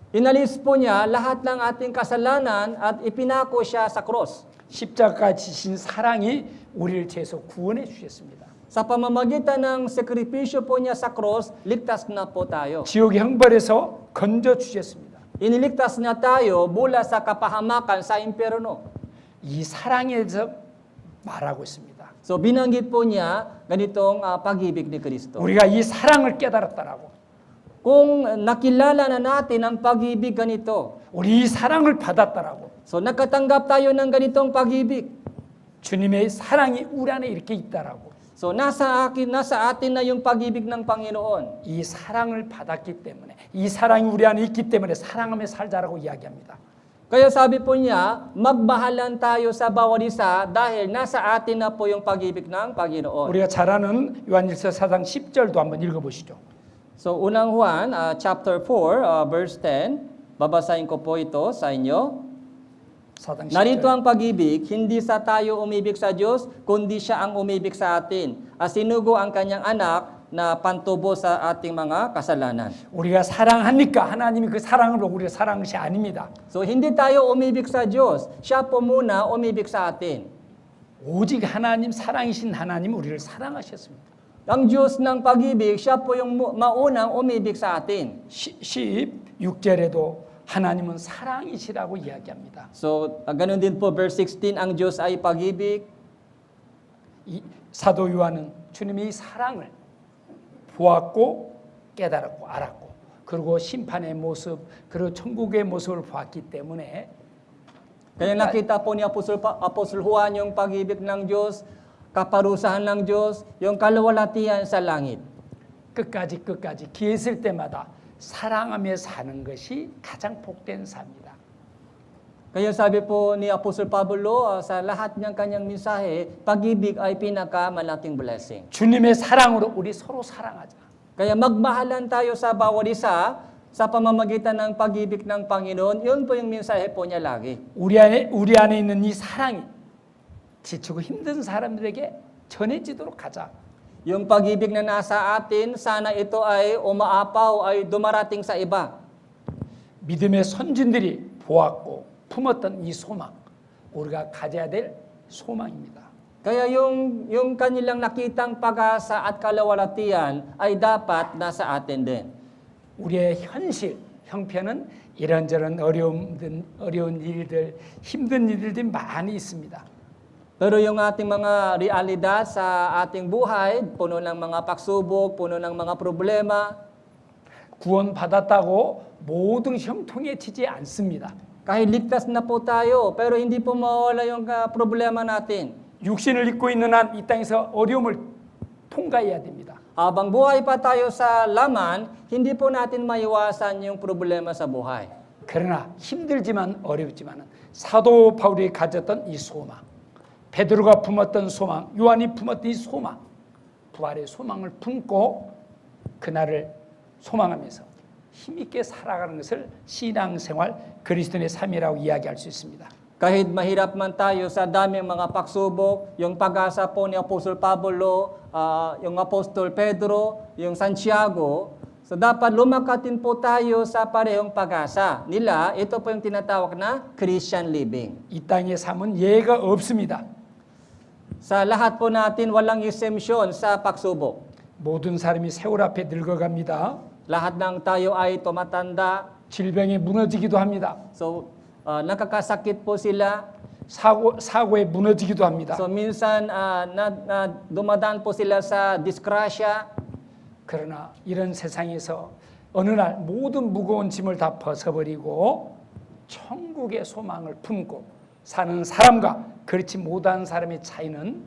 Inalis po niya lahat ng ating kasalanan at ipinako siya sa cross. 십자가 지신 사랑이 우리를 죄에서 구원해 주셨습니다. Sa pamamagitan ng sakripisyo po niya sa cross, ligtas na po tayo. 지옥의 형벌에서 건져 주셨습니다. Iniligtas na tayo mula sa kapahamakan sa impyerno. 이 사랑에 대해서 말하고 있습니다. So binanggit po niya ganitong pag-ibig ni Kristo. 우리가 이 사랑을 깨달았다라고. Kung nakilala na natin ang pag-ibig ganito, 우리 이 사랑을 받았다라고. so nakatanggap tayo ng ganitong pag-ibig. 주님의 사랑이 우리 안에 이렇게 있다라고. So nasa atin na yung pag-ibig ng Panginoon. 이 사랑을 받았기 때문에 이 사랑이 우리 안에 있기 때문에 사랑하며 살자라고 이야기합니다. Kaya sabi po niya, magmahalan tayo sa bawat isa dahil nasa atin na po yung pag-ibig ng Panginoon. 우리가 잘 아는 요한일서 4장 10절도 한번 읽어보시죠. So unang Juan chapter 4 verse 10, babasahin ko po ito sa inyo. 4장 10절. Narito ang pag-ibig, hindi sa tayo umibig sa Diyos, kundi siya ang umibig sa atin. Asinugo ang kanyang anak na pantubo sa ating mga kasalanan. 우리가 사랑하니까 하나님이 그 사랑으로 우리를 사랑한 것이 아닙니다. So hindi tayo umibig sa Diyos, siya po muna umibig sa atin. 오직 하나님 사랑이신 하나님 우리를 사랑하셨습니다. Ang Diyos ng pag-ibig, siya po yung maunang umibig sa atin. 16절에도 하나님은 사랑이시라고 이야기합니다. So, ganun din po, verse 16, ang Diyos ay pag-ibig. 이 사도 요한은 주님이 사랑을 보았고 깨달았고 알았고 그리고 심판의 모습 그리고 천국의 모습을 보았기 때문에 Kaya nakita po ni Apostol Juan yung pag-ibig ng Diyos, kaparusahan ng Diyos, yung kaluwalhatian sa langit. 끝까지 기회 있을 때마다 사랑하며 사는 것이 가장 복된 삶이다. Kaya sabi po ni Apostol Pablo sa lahat ng kanyang mensahe, pag-ibig ay pinakamalaking blessing. 주님의 사랑으로 우리 서로 사랑하자. Kaya magmahalan tayo sa bawat isa sa pamamagitan ng pag-ibig ng Panginoon. Yun po yung mensahe po niya lagi. 우리 안에 있는 이 사랑이 지치고 힘든 사람들에게 전해지도록 하자. Yung pag-ibig na nasa atin, sana ito ay umaapaw, ay dumarating sa iba. 믿음의 선진들이 보았고 품었던 이 소망, 우리가 가져야 될 소망입니다. Kaya yung kanilang nakitang pag-asa at kaluwalhatian ay dapat nasa atin din. 우리의 현실, 형편은 이런저런 어려운 일들, 힘든 일들이 많이 있습니다. Pero yung ating mga realidad sa ating buhay, puno ng mga pagsubok, puno ng mga problema. 구원받았다고 모든 형통해지지 않습니다. Kahit ligtas na po tayo, pero hindi po mawala yung problema natin. 육신을 입고 있는 한 이 땅에서 어려움을 통과해야 됩니다. Habang buhay pa tayo sa laman, hindi po natin maiwasan yung problema sa buhay. 그러나 힘들지만 어렵지만 사도 바울이 가졌던 이 소망, 베드로가 품었던 소망, 요한이 품었던 이 소망, 부활의 소망을 품고 그날을 소망하면서 힘있게 살아가는 것을 신앙생활 그리스도인의 삶이라고 이야기할 수 있습니다. Kahit mahirap man tayo sa daming mga pagsubok, yung pag-asa po ni Apostol Pablo, yung Apostol Pedro, yung Santiago, so dapat lumakatin po tayo sa parehong pag-asa nila. Ito po yung tinatawag na Christian living. 이 땅의 삶은 예가 없습니다. Sa lahat po natin, walang exemption sa pagsubok. 모든 사람이 세월 앞에 늙어갑니다. Lahat ng tayo ay tumatanda. 질병에 무너지기도 합니다. So, nakakasakit po sila. 사고에 무너지기도 합니다. So, minsan dumadaan po sila sa disgrasya. 그러나 이런 세상에서 어느 날 모든 무거운 짐을 다 벗어버리고 천국의 소망을 품고 사는 사람과 그렇지 못한 사람의 차이는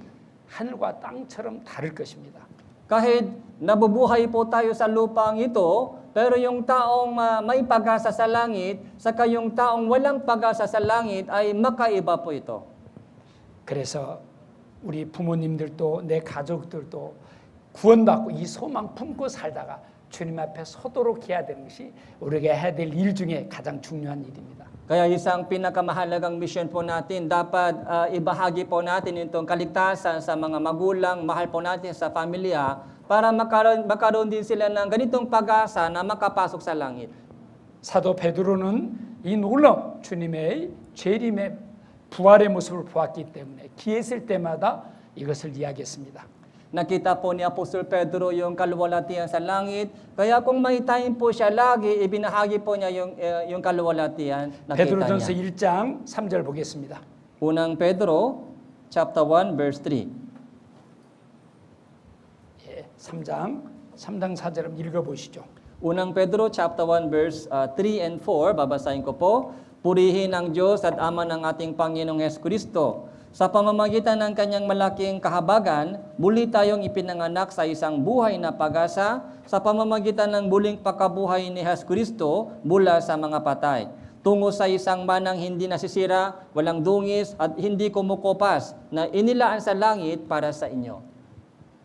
하늘과 땅처럼 다를 것입니다. Kahit nabubuhay po tayo sa lupang ito, pero yung taong may pag-asa sa langit, saka yung taong walang pag-asa sa langit ay makaiba po ito. 그래서 우리 부모님들도 내 가족들도 구원받고 이 소망 품고 살다가 주님 앞에 서도록 해야 되는 것이 우리가 해야 될 일 중에 가장 중요한 일입니다. Kaya isang pinakamahalagang mission po natin, dapat ibahagi po natin itong kaligtasan sa mga magulang, mahal po natin sa pamilya, para makaroon din sila ng ganitong pag-asa na makapasok sa langit. 사도 베드로는 이 놀라운 주님의 재림의 부활의 모습을 보았기 때문에 기회있을 때마다 이것을 이야기했습니다. Nakita po ni Apostol Pedro yung kaluwalhatian sa langit. Kaya kung may time po siya lagi, ibinahagi po niya yung kaluwalhatian. Nakita 베드로전서 niya. 1장 3절 보겠습니다. Unang Pedro, chapter 1, verse 3. 예, 3장 4절 읽어보시죠. Unang Pedro, chapter 1, verse 3 and 4. Babasahin ko po. Purihin ang Diyos at Ama ng ating Panginoong Jesucristo. Sa pamamagitan ng kanyang malaking kahabagan, muli tayong ipinanganak sa isang buhay na pag-asa sa pamamagitan ng muling pagkabuhay ni Jesucristo mula sa mga patay. Tungo sa isang manang hindi nasisira, walang dungis at hindi kumukupas na inilaan sa langit para sa inyo.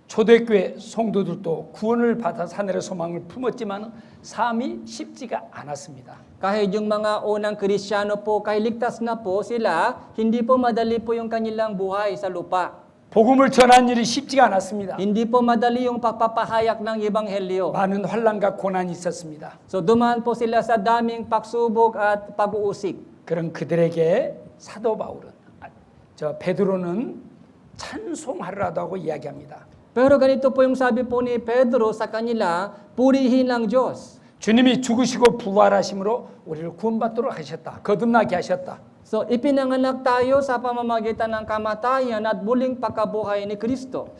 초대교회 성도들도 구원을 받아 하늘의 소망을 품었지만 삶이 쉽지가 않았습니다. Kahit yung mga unang Kristiyano po, kahit ligtas na po sila, hindi po madali po yung kanilang buhay sa lupa. 복음을 전한 일이 쉽지가 않았습니다. Hindi po madali yung pagpapahayag ng Ebanghelyo. 많은 환난과 고난이 있었습니다. So dumaan po sila sa daming pagsubok at pag-uusik. 그런 그들에게 사도 바울은 베드로는 찬송하리라도 하고 이야기합니다. Pero ganito po yung sabi po ni Pedro sa kanila, purihin ang Diyos. 주님이 죽으시고 부활하심으로 우리를 구원받도록 하셨다. 거듭나게 하셨다. So ipinanganak tayo sa pamamagitan ng kamatayan at muling pagkabuhay ni Kristo.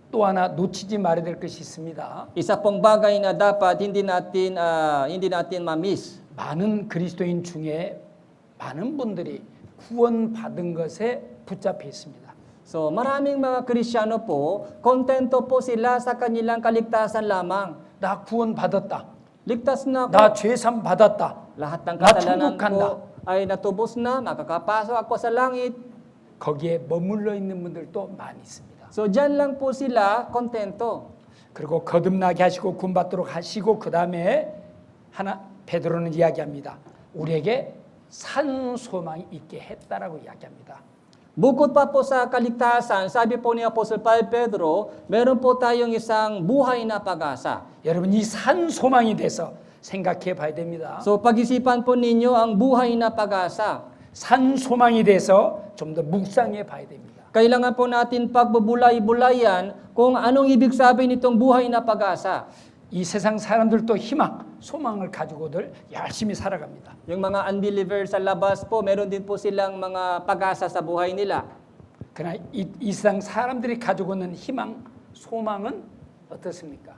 또 하나 놓치지 말아야 될 것이 있습니다. Isa pong bagay na dapat hindi natin ma-miss. 많은 그리스도인 중에 많은 분들이 구원받은 것에 붙잡혀 있습니다. So maraming mga Kristiyano po, kontento po sila sa kanilang kaligtasan lamang. 나 구원받았다. Ligtas na ako. 나 죄삼 받았다. Lahat ng Na kasalanan 천국 간다. ko ay natubos na, makakapasok ako sa langit. 거기에 머물러 있는 분들도 많이 있습니다. So dyan lang po sila kontento. 그리고 거듭나게 하시고 구원받도록 하시고 그 다음에 베드로는 이야기합니다. 우리에게 산 소망이 있게 했다라고 이야기합니다. Bukod pa po sa kaligtasan, sabi po ni Apostol Pedro, meron po tayong isang buhay na pag-asa. 여러분 이 산 소망이 돼서 생각해 봐야 됩니다. So pag-isipan po ninyo ang buhay na pag-asa. 산 소망이 돼서 좀 더 묵상해 봐야 됩니다. Kailangan po natin pagbubulay-bulayan kung anong ibig sabihin nitong buhay na pag-asa. 이 세상 사람들도 희망, 소망을 가지고들 열심히 살아갑니다. Yung mga unbelievers sa labas po, meron din po silang mga pag-asa sa buhay nila. 그러나 이 세상 사람들이 가지고 있는 희망, 소망은 어떻습니까?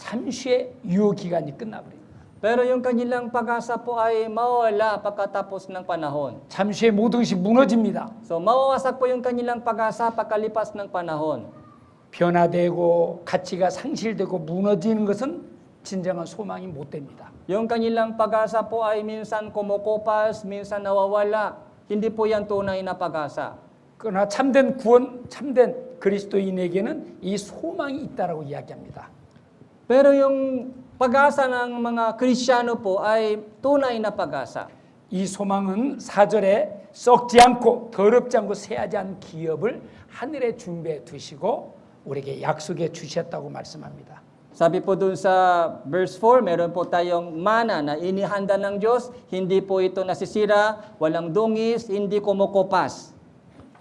잠시의 유효 기간이 끝나버립니다. Pero yung kanilang pag-asa po ay mawala pagkatapos ng panahon. 잠시의 모든 것이 무너집니다. So mawawasak po yung kanilang pag-asa pagkalipas ng panahon. 변화되고 가치가 상실되고 무너지는 것은 진정한 소망이 못 됩니다. Yung kanilang pag-asa po ay minsan kumukupas, minsan nawawala. Hindi po yan tunay na pag-asa. 그러나 참된 구원, 참된 그리스도인에게는 이 소망이 있다라고 이야기합니다. Pero yung pag-asa ng mga Kristiyano po ay tunay na pag-asa. 이 소망은 4절에 썩지 않고 더럽지 않고 새하지 않은 기업을 하늘에 준비해 두시고 우리에게 약속해 주셨다고 말씀합니다. Sabi po dun sa verse 4, meron po tayong mana na inihanda ng Diyos, hindi po ito nasisira, walang dungis, hindi kumukupas.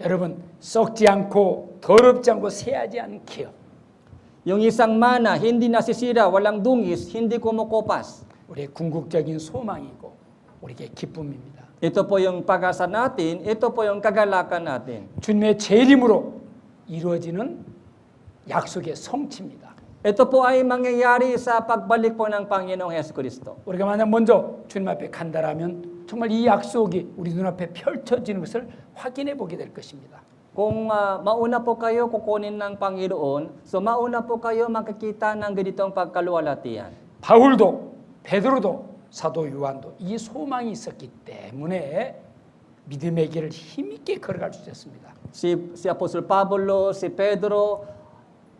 여러분, 썩지 않고 더럽지 않고 새하지 않은 기업. Yung isang mana, hindi nasisira, walang dungis, hindi kumukupas. 우리의 궁극적인 소망이고 우리에게 기쁨입니다. Ito po yung pag-asa natin, ito po yung kagalakan natin. 주님의 재림으로 이루어지는 약속의 성취입니다. Ito po ay mangyayari sa pagbalik po ng Panginoong Hesukristo. 우리가 만약 먼저 주님 앞에 간다라면 정말 이 약속이 우리 눈앞에 펼쳐지는 것을 확인해 보게 될 것입니다. Kung mauna po kayo kukunin ng Panginoon, so mauna po kayo makikita ng ganitong pagkaluwalhatian. 바울도 베드로도 사도 요한도 이 소망이 있었기 때문에 믿음의 길을 힘있게 걸어갈 수 있었습니다. Si Apostol Pablo, si Pedro,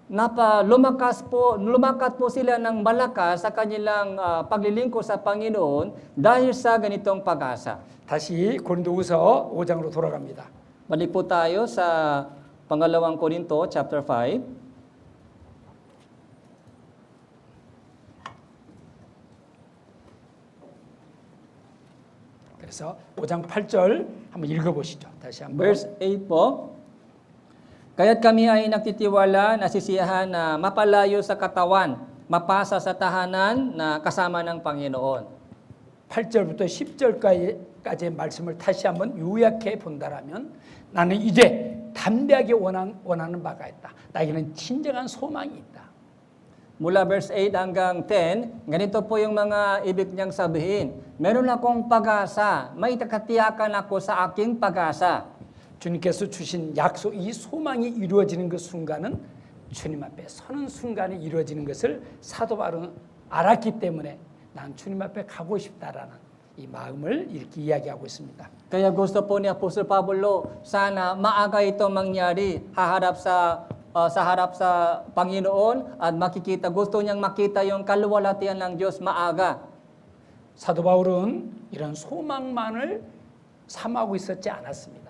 lumakat po sila ng malakas sa kanilang paglilingkod sa Panginoon dahil sa ganitong pag-asa. 다시 고린도후서 5장으로 돌아갑니다. Balik po tayo sa pangalawang Korinto, chapter 5. 그래서 5장 8절 한번 읽어보시죠. 다시 한번. Verse 8 po. Kaya't kami ay nagtitiwala, nasisiyahan na mapalayo sa katawan, mapasa sa tahanan na kasama ng Panginoon. 8절부터 10절까지의 말씀을 다시 한번 요약해 본다라면 나는 이제 담대하게 원하는 바가 있다. 나에게는 진정한 소망이 있다. Mula verse 8 hanggang 10, ganito po yung mga ibig niyang sabihin. Meron akong pag-asa, may katiyakan ako sa aking pag-asa. 주님께서 주신 약속, 이 소망이 이루어지는 그 순간은 주님 앞에 서는 순간에 이루어지는 것을 사도 바울은 알았기 때문에 난 주님 앞에 가고 싶다라는 이 마음을 이렇게 이야기하고 있습니다. Kaya gusto po ni Apostol Pablo, sana maaga ito mangyari, harap sa Panginoon at makikita, gusto niyang makita yung kaluwalhatian ng Diyos maaga. 사도 바울은 이런 소망만을 삼하고 있었지 않았습니다.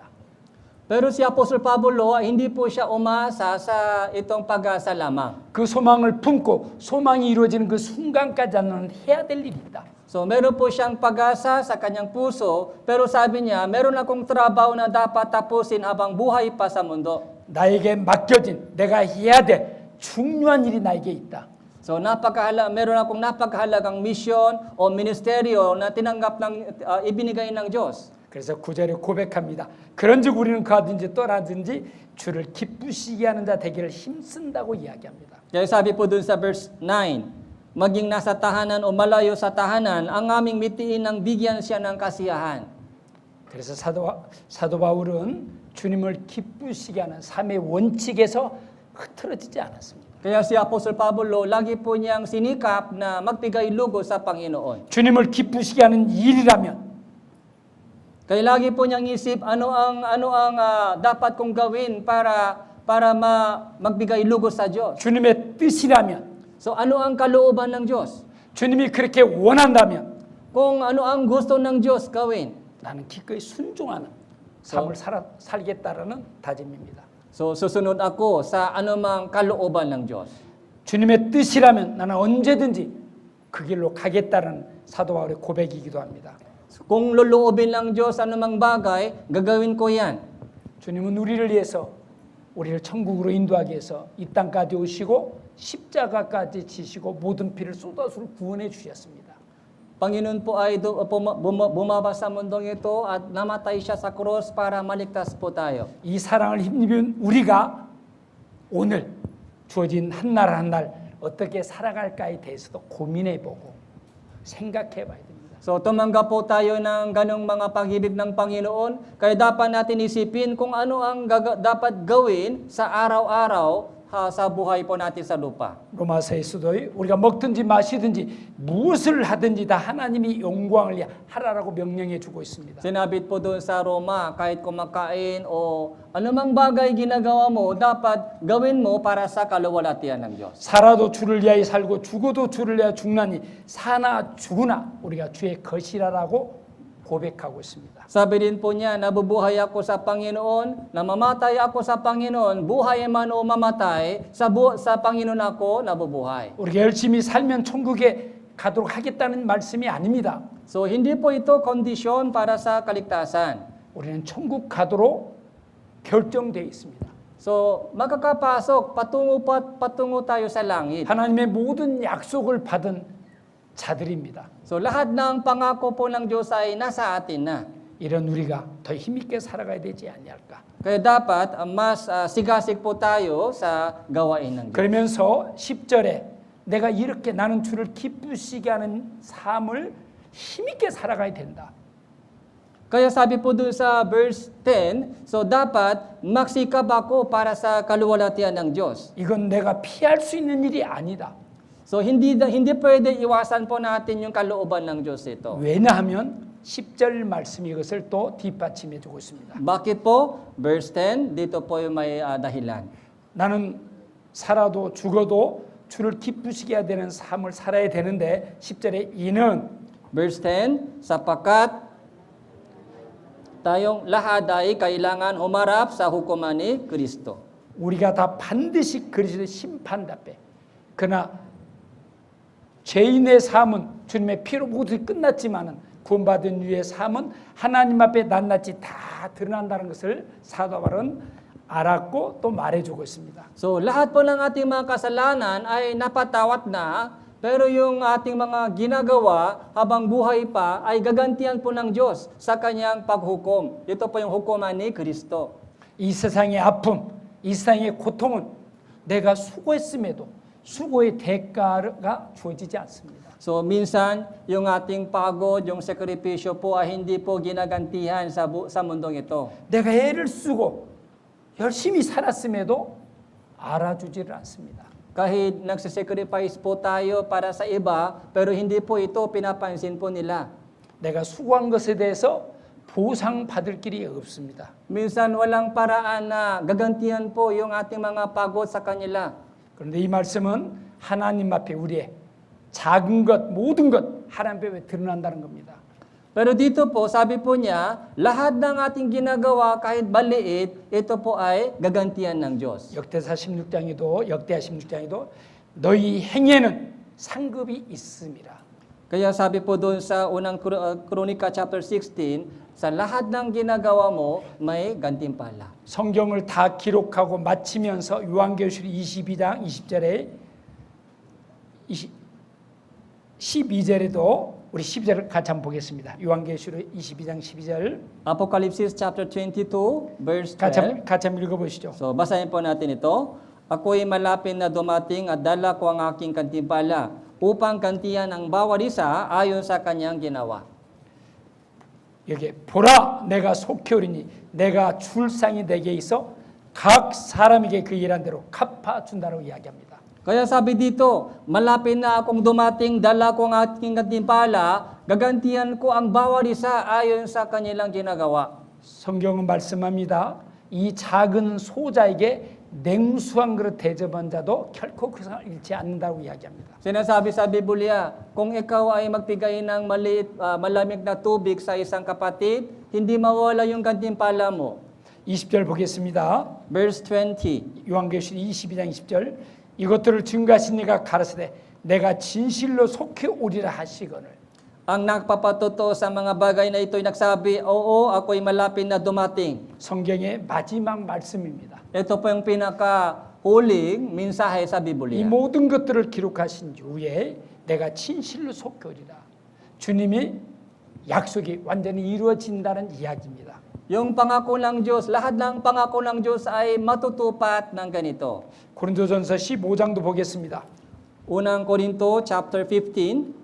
Pero si Apostol Pablo, hindi po siya umasa sa itong pag-asa lamang. 그 소망을 품고 소망이 이루어지는 그 순간까지는 해야 될 일이 있다. So meron po siyang pag-asa sa kanyang puso, pero sabi niya, meron akong trabaho na dapat tapusin habang buhay pa sa mundo. 나에게 맡겨진 내가 해야 될 중요한 일이 나에게 있다. So meron akong napakahalagang misyon o ministeryo na tinanggap ibinigay ng Diyos. 그래서 9절에 고백합니다. 그런즉 우리는 가든지 떠나든지 주를 기쁘시게 하는 자 되기를 힘쓴다고 이야기합니다. Kaya sabi po dun sa verse 9, maging nasa tahanan o malayo sa tahanan, ang aming mitiin ng bigyan siya ng kasiyahan. 그래서 사도 바울은 주님을 기쁘시게 하는 삶의 원칙에서 흐트러지지 않았습니다. Kaya si Apostol Pablo, lagi po niyang sinikap na magbigay lugos sa Panginoon. 주님을 기쁘시게 하는 일이라면 Kaya lagi po niyang isip ano ang dapat kong gawin para magbigay lugos sa Diyos. 주님의 뜻이라면 So ano ang kalooban ng Diyos? 주님이 그렇게 원한다면 Kung ano ang gusto ng Diyos gawin. 나는 기꺼이 순종하는 삶을 살겠다라는 다짐입니다. So susunod ako sa anumang kalooban ng Diyos. 주님의 뜻이라면 나는 언제든지 그 길로 가겠다는 사도 바울의 고백이기도 합니다. Kung luluobin ng Diyos anumang bagay, gagawin ko yan. 주님은 우리를 위해서 우리를 천국으로 인도하기 위해서 이 땅까지 오시고 십자가까지 지시고 모든 피를 쏟아서 구원해 주셨습니다. Panginoon po ay bumaba sa mundong ito at namatay siya sa cross para maligtas po tayo. 이 사랑을 힘입은 우리가 오늘 주어진 한 날 한 날 어떻게 살아갈까에 대해서도 고민해보고 생각해봐야 됩니다. So tumanggap po tayo ng ganong mga pag-ibig ng Panginoon, kaya dapat natin isipin kung ano ang dapat gawin sa araw-araw sa buhay po natin sa lupa. 로마서에서도 우리가 먹든지 마시든지 무엇을 하든지 다 하나님이 영광을 위해 하라라고 명령해 주고 있습니다. Sinabi po doon sa Roma, kahit kumakain o anumang bagay ginagawa mo, dapat gawin mo para sa kaluwalhatian ng Diyos. 살아도 주를 위하여 살고 죽어도 주를 위하여 죽나니 사나 죽으나 우리가 주의 것이라라고 고백하고 있습니다. Sabi din po niya, nabubuhay ako sa Panginoon, namamatay ako sa Panginoon, buhay man o mamatay, sa Panginoon ako nabubuhay. 우리가 열심히 살면 천국에 가도록 하겠다는 말씀이 아닙니다. So hindi po ito kondisyon para sa kaligtasan. 우리는 천국 가도록 결정되어 있습니다. So makakapasok, patungo tayo sa langit. 하나님의 모든 약속을 받은 자들입니다. So lahat ng pangako po ng Diyos ay nasa atin na. 이런 우리가 더 힘있게 살아가야 되지 않을까. Kaya dapat mas sigasig po tayo sa gawain ng Diyos. 그러면서 10절에 내가 이렇게 나는 주를 기쁘시게 하는 삶을 힘있게 살아가야 된다. Kaya sabi po dun sa verse 10, so dapat magsikap ako para sa kaluwalhatian ng Diyos. 이건 내가 피할 수 있는 일이 아니다. So hindi pwede iwasan po natin yung kalooban ng Diyos ito. 왜냐하면 10절 말씀이 이것을 또 뒷받침해 주고 있습니다. Bakit po? Verse 10, dito po yung may dahilan. 나는 살아도 죽어도 주를 기쁘시게 해야 되는 삶을 살아야 되는데 10절에 이는 Verse 10, sapagkat tayong lahat ay kailangan humarap sa hukuman ni Kristo. 우리가 다 반드시 그리스도의 심판답게 그러나 죄인의 삶은 주님의 피로 모두 끝났지만은 구원받은 이의 삶은 하나님 앞에 낱낱이 다 드러난다는 것을 사도 바울은 알았고 또 말해주고 있습니다. So lahat po ng ating mga kasalanan ay napatawat na, pero yung ating mga ginagawa habang buhay pa ay gagantihan po ng Diyos sa kanyang paghukom. Ito po yung hukuman ni Kristo. 이 세상의 아픔, 이 세상의 고통은 내가 수고했음에도 수고의 대가가 주어지지 않습니다. So minsan, yung ating pagod, yung sakripisyo po ay hindi po ginagantihan sa mundong ito. 내가 애를 쓰고 열심히 살았음에도 알아주지를 않습니다. Kahit nagsasacrifice po tayo para sa iba, pero hindi po ito pinapansin po nila. 내가 수고한 것에 대해서 보상받을 길이 없습니다. Minsan walang paraan na gagantihan po yung ating mga pagod sa kanila. 그런데 이 말씀은 하나님 앞에 우리의 작은 것, 모든 것 하나님 앞에 드러난다는 겁니다. Pero dito po, sabi po niya, lahat ng ating ginagawa, kahit maliit, ito po ay gagantihan ng Diyos. 역대하 16장에도 너희 행에는 상급이 있습니다. Kaya sabi po doon sa unang Kronika chapter 16, sa lahat ng ginagawa mo, may gantimpala. 성경을 다 기록하고 마치면서 요한계시록 22장 20절에 12절에도 우리 12절을 같이 한번 보겠습니다. 요한계시록 22장 12절 Apocalypse chapter 22, verse 12. 같이 한번 읽어보시죠. So, basahin po natin ito. Ako'y malapit na dumating at dala ko ang aking gantimpala upang gantihan ang bawat isa ayon sa kanyang ginawa. 여기 보라 내가 속히 오리니 내가 줄 상이 내게 있어 각 사람에게 그 일한 대로 갚아준다고 이야기합니다. Kaya sabi dito, malapit na akong dumating, dala ko ang aking gantimpala, gagantihan ko ang bawat isa ayon sa kanilang ginagawa. 성경은 말씀합니다. 이 작은 소자에게 냉수한 그릇 대접한 자도 결코 그 상을 잃지 않는다고 이야기합니다. Sinasabi sa Biblia, kung ikaw ay magbigay ng malamig na tubig sa isang kapatid, hindi mawala yung gantimpala mo. 20절 보겠습니다. Verse 20. 요한계시록 22장 20절 이것들을 증거하신 이가 가라사대 내가 진실로 속히 오리라 하시거늘. Ang nagpapatuto sa mga bagay na ito'y nagsabi, oo, ako'y malapit na dumating. 성경의 마지막 말씀입니다. Ito po yung pinaka-huling mensahe sa 이 Biblia. 모든 것들을 기록하신 후에 내가 진실로 속히 오리라. 주님이 약속이 완전히 이루어진다는 이야기입니다. Yung pangako ng Diyos, lahat ng pangako ng Diyos ay matutupad ng ganito. 고린도전서 15장도 보겠습니다. Unang Korinto chapter 15.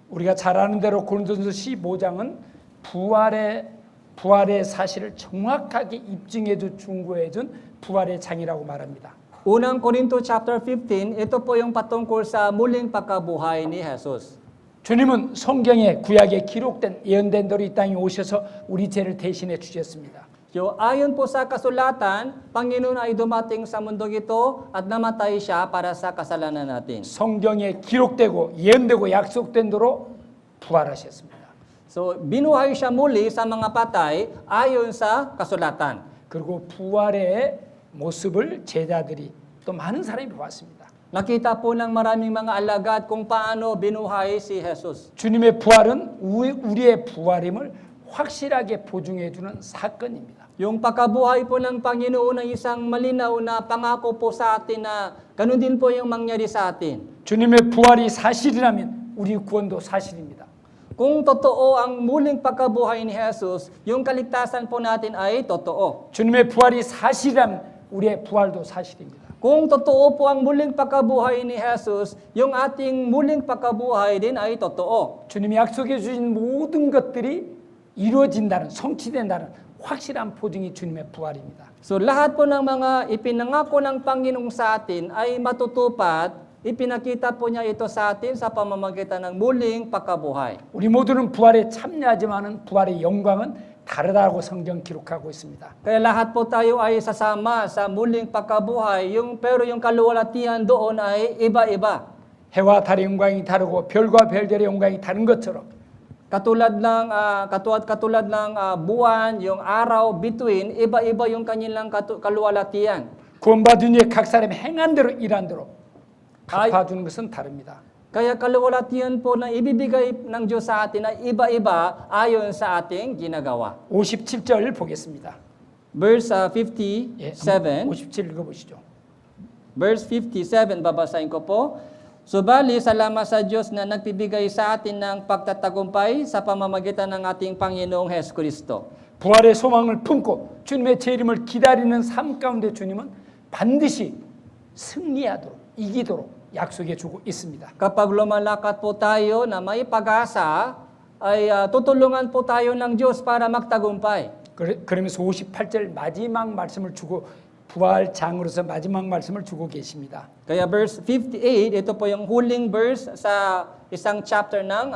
우리가 잘 아는 대로 고린도전서 15장은 부활의 부활의 사실을 정확하게 입증해준 중고해준 부활의 장이라고 말합니다. Unang Korinto chapter 15, ito po yung patungkol sa muling pagkabuhay ni Jesus. 주님은 성경에 구약에 기록된 예언된 대로 이 땅에 오셔서 우리 죄를 대신해 주셨습니다. So, ayon po sa kasulatan, Panginoon ay dumating sa mundong ito at namatay siya para sa kasalanan natin. 성경에 기록되고 예언되고 약속된 대로 부활하셨습니다. So, binuhay siya muli sa mga patay ayon sa kasulatan. 그리고 부활의 모습을 제자들이 또 많은 사람이 보았습니다. Nakita po ng maraming mga alagad kung paano binuhay si Jesus. 주님의 부활은 우리의 부활임을 확실하게 보증해주는 사건입니다. Yung pagkabuhay po ng Panginoon ay isang malinaw na pangako po sa atin na ganun din po yung mangyari sa atin. 주님의 부활이 사실이라면 우리 구원도 사실입니다. Kung totoo ang muling pagkabuhay ni Jesus, yung kaligtasan po natin ay totoo. 주님의 부활이 사실이라면 우리의 부활도 사실입니다. Kung totoo po ang muling pagkabuhay ni Jesus, yung ating muling pagkabuhay din ay totoo. 주님이 약속해 주신 모든 것들이 이루어진다는 성취된다는 확실한 보증이 주님의 부활입니다. So lahat po ng mga ipinangako ng Panginoon sa atin ay matutupad, ipinakita po niya ito sa atin sa pamamagitan ng muling pagkabuhay. 우리 모두는 부활에 참여하지만은 부활의 영광은 다르다고 성경 기록하고 있습니다. Kaya lahat po tayo ay sasama sa muling pagkabuhay, pero yung kaluwalhatian doon ay iba-iba. 해와 달의 영광이 다르고 별과 별들의 영광이 다른 것처럼 Katulad ng buwan, yung araw, bituin, iba-iba yung kanilang kaluwalhatian. 구원받은 이의 각 사람이 행한 대로 일한 대로 갚아주는 것은 다릅니다. Kaya kaluwalhatian po na ibibigay ng Diyos sa atin ay iba-iba ayon sa ating ginagawa. 57절 보겠습니다. Verse 57. 57 읽어보시죠. Verse 57, babasahin ko po. Subali, salamat sa Diyos na nagbibigay sa atin ng pagtatagumpay sa pamamagitan ng ating Panginoong Hesukristo. 부활의 소망을 품고 주님의 재림을 기다리는 삶 가운데 주님은 반드시 승리하도록 이기도록 약속해 주고 있습니다. Kapag lumalakad po tayo na may pag-asa, ay tutulungan po tayo ng Diyos para magtagumpay. 그러면서 58절 마지막 말씀을 주고 부활장으로서 마지막 말씀을 주고 계십니다. Kaya verse 58, ito po yung huling verse sa isang chapter ng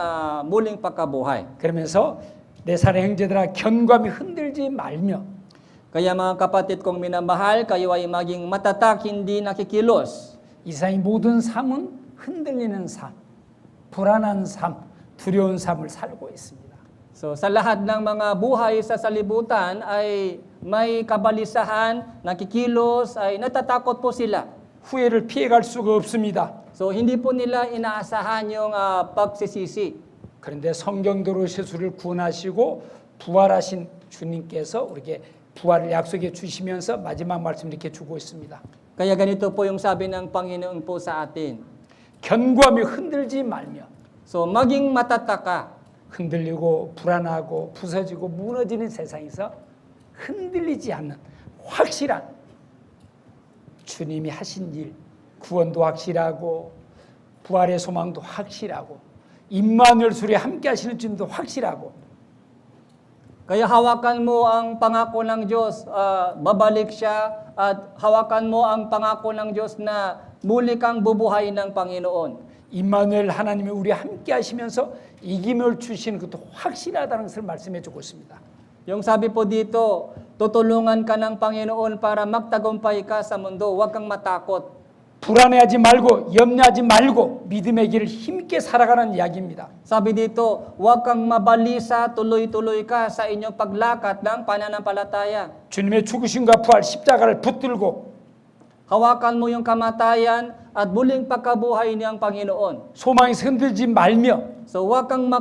muling pagkabuhay. 그러면서 내 사랑의 형제들아 견고함이 흔들지 말며 Kaya mga kapatid kong minamahal, kayo ay maging matatak, hindi nakikilos. 이 세상의 모든 삶은 흔들리는 삶, 불안한 삶, 두려운 삶을 살고 있습니다. So sa lahat ng mga buhay sa salibutan ay may kabalisahan, nakikilos, ay natatakot po sila. 후회를 피해갈 수가 없습니다. So hindi po nila inaasahan yung pagsisisi. 그런데 성경대로 세수를 구원하시고 부활하신 주님께서 우리에게 부활을 약속해 주시면서 마지막 말씀 이렇게 주고 있습니다. Kaya ganito po yung sabi ng Panginoon po sa atin. 견고함이 흔들지 말며 So maging matatak ka. 흔들리고 불안하고 부서지고 무너지는 세상에서 흔들리지 않는 확실한 주님이 하신 일, 구원도 확실하고 부활의 소망도 확실하고 임마누엘 수리 함께 하시는 주님도 확실하고 Kaya hawakan mo ang pangako ng Diyos, babalik siya at hawakan mo ang pangako ng Diyos na muli kang bubuhayin ng Panginoon. 임마누엘 하나님이 우리 함께 하시면서 이김을 주시는 것도 확실하다는 것을 말씀해 주고 있습니다. Yung sabi po dito, tutulungan ka ng Panginoon para magtagumpay ka sa mundo, huwag kang matakot. 불안해하지 말고 염려하지 말고 믿음의 길을 힘있게 살아가는 이야기입니다. Sabi dito, huwag kang mabalisa, tuloy-tuloy ka sa inyong paglakad ng pananampalataya. 주님의 죽으심과 부활 십자가를 붙들고 Hawakan mo yung kamatayan at muling pagkabuhay niyang Panginoon. 소망에서 흔들지 말며 So huwag kang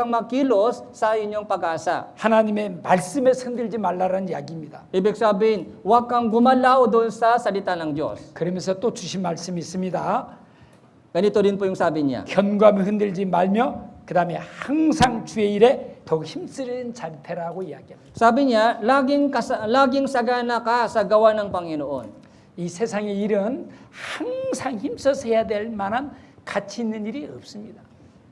makilos sa inyong pag-asa. 하나님의 말씀에서 흔들지 말라는 이야기입니다. Ibig sabihin, huwag kang gumalaw doon sa salita ng Diyos. 그러면서 또 주신 말씀이 있습니다. Ganito din po yung sabi niya. 견고함을 흔들지 말며 그 다음에 항상 주의 일에 더욱 힘쓰는 자리태라고 이야기합니다. Sabi niya, laging sagana ka sa gawa ng Panginoon. 이 세상의 일은 항상 힘써서 해야 될 만한 가치 있는 일이 없습니다.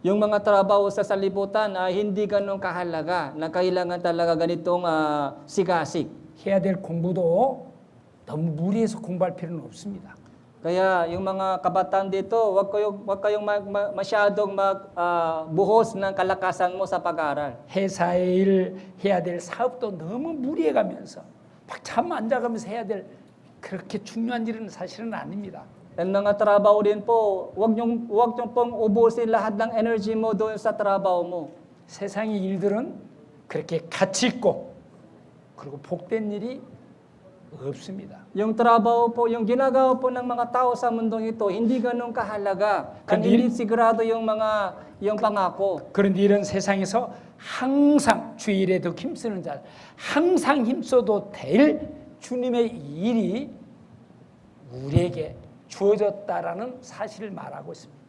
Yung mga trabaho sa salibutan ay hindi ganun kahalaga na kailangan talaga ganitong sigasig. 해야 될 공부도 너무 무리해서 공부할 필요는 없습니다. Kaya yung mga kabataan dito, wag kayong masyadong buhos ng kalakasan mo sa pag-aaral. 회사의 일을 해야 될 사업도 너무 무리해 가면서 막 잠 안 자가면서 해야 될 그렇게 중요한 일은 사실은 아닙니다. And mga trabaho din po, wag niyong pong ubusin lahat ng energy mo doon sa trabaho mo. 세상의 일들은 그렇게 가치 있고 그리고 복된 일이 없습니다. Yung trabaho po, yung ginagawa po ng mga tao sa mundong ito, hindi ganun kahalaga. Hindi sigurado yung pangako. 그런데 이런 세상에서 항상 주일에 더 힘쓰는 자, 항상 힘써도 될 주님의 일이 우리에게 주어졌다라는 사실을 말하고 있습니다.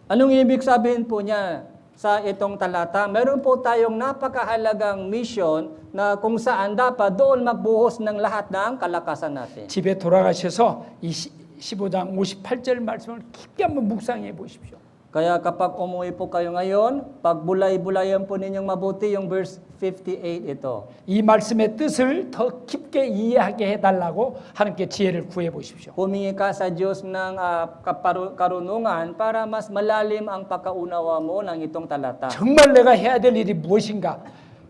Anong ibig sabihin po niya sa itong talata? Meron po tayong napakahalagang mission na kung saan dapat doon magbuhos ng lahat ng kalakasan natin. 집에 돌아가셔서 이 15장 58절 말씀을 깊게 한번 묵상해 보십시오. Kaya kapag umuwi po kayo ngayon, pagbulay-bulayan po ninyong mabuti yung verse 58 ito. 이 말씀의 뜻을 더 깊게 이해하게 해달라고 하나님께 지혜를 구해 보십시오. Humingi ka sa Diyos ng karunungan para mas malalim ang pagkaunawa mo ng itong talata. 정말 내가 해야 될 일이 무엇인가,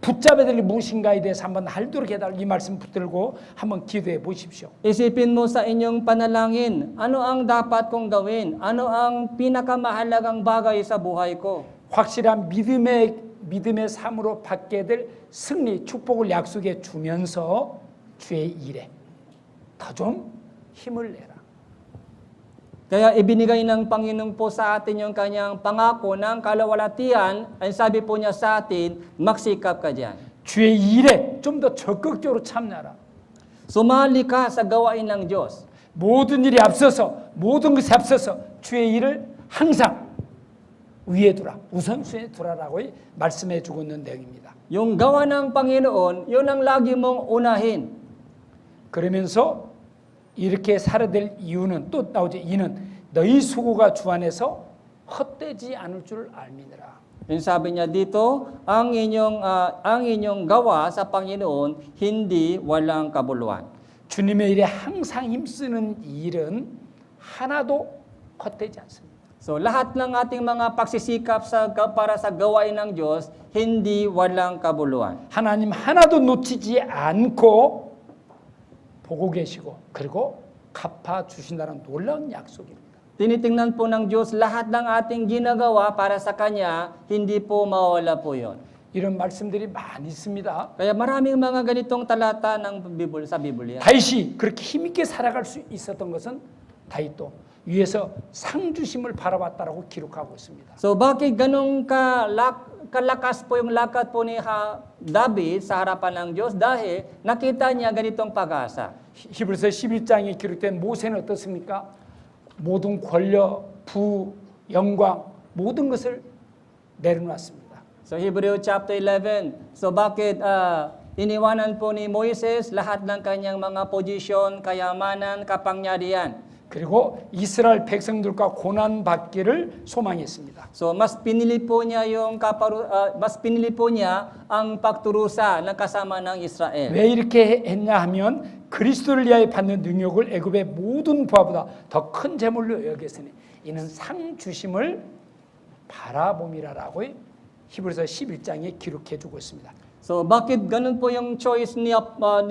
붙잡아야 될 일이 무엇인가에 대해서 한번 알도록 해달라고 이 말씀 붙들고 한번 기도해 보십시오. Isipin mo sa inyong panalangin, ano ang dapat kong gawin? Ano ang pinakamahalagang bagay sa buhay ko? 확실한 믿음의 삶으로 받게 될 승리, 축복을 약속해 주면서 주의 일에 더 좀 힘을 내라. Kaya ibinigay ng Panginoon po sa atin yung kanyang pangako ng kalawalatian. Ay sabi po niya sa atin, magsikap ka dyan. 주의 일에 좀 더 적극적으로 참여하라. Sumali ka sa gawain ng Diyos. 모든 일이 앞서서 모든 것에 앞서서 주의 일을 항상 위에 두라. 우선순위에 두라라고 말씀해 주고 있는 내용입니다. Yung gawa ng Panginoon, yun ang lagi mong unahin. 그러면서 이렇게 살아야 될 이유는 또 나오죠. 이는 너희 수고가 주 안에서 헛되지 않을 줄 알미니라. Yung sabi niya dito, ang inyong gawa sa Panginoon, hindi walang kabuluhan. 주님의 일에 항상 힘쓰는 일은 하나도 헛되지 않습니다. So lahat ng ating mga pagsisikap para sa gawain ng Diyos, hindi walang kabuluhan. 하나님 하나도 놓치지 않고 보고 계시고 그리고 갚아 주신다는 놀라운 약속입니다. Tinitingnan po ng Diyos lahat ng ating ginagawa para sa Kanya, hindi po mawala po yon. 이런 말씀들이 많이 있습니다. Kaya maraming mga ganitong talata sa Biblia. 다윗이 그렇게 힘있게 살아갈 수 있었던 것은 다윗도 위에서 상 주심을 바라봤다라고 기록하고 있습니다. So bakit ganun kalakas po yung lakad po ni David sa harapan ng Diyos? Dahil nakita niya ganitong pag-asa. 히브리서 11장에 기록된 모세는 어떻습니까? 모든 권력, 부, 영광 모든 것을 내려놨습니다. So Hebrew chapter 11. So bakit iniwanan po ni Moises lahat ng kanyang mga posisyon, kayamanan, kapangyarihan? 그리고 이스라엘 백성들과 고난 받기를 소망했습니다. So mas pinili po niya ang pagturusa ng kasama ng Israel. 왜 이렇게 했냐 하면 그리스도를 위하여 받는 능력을 애굽의 모든 부하보다 더 큰 재물로 여겼으니 이는 상 주심을 바라봄이라라고 히브리서 11장에 기록해 주고 있습니다. So bakit ganun po yung choice ni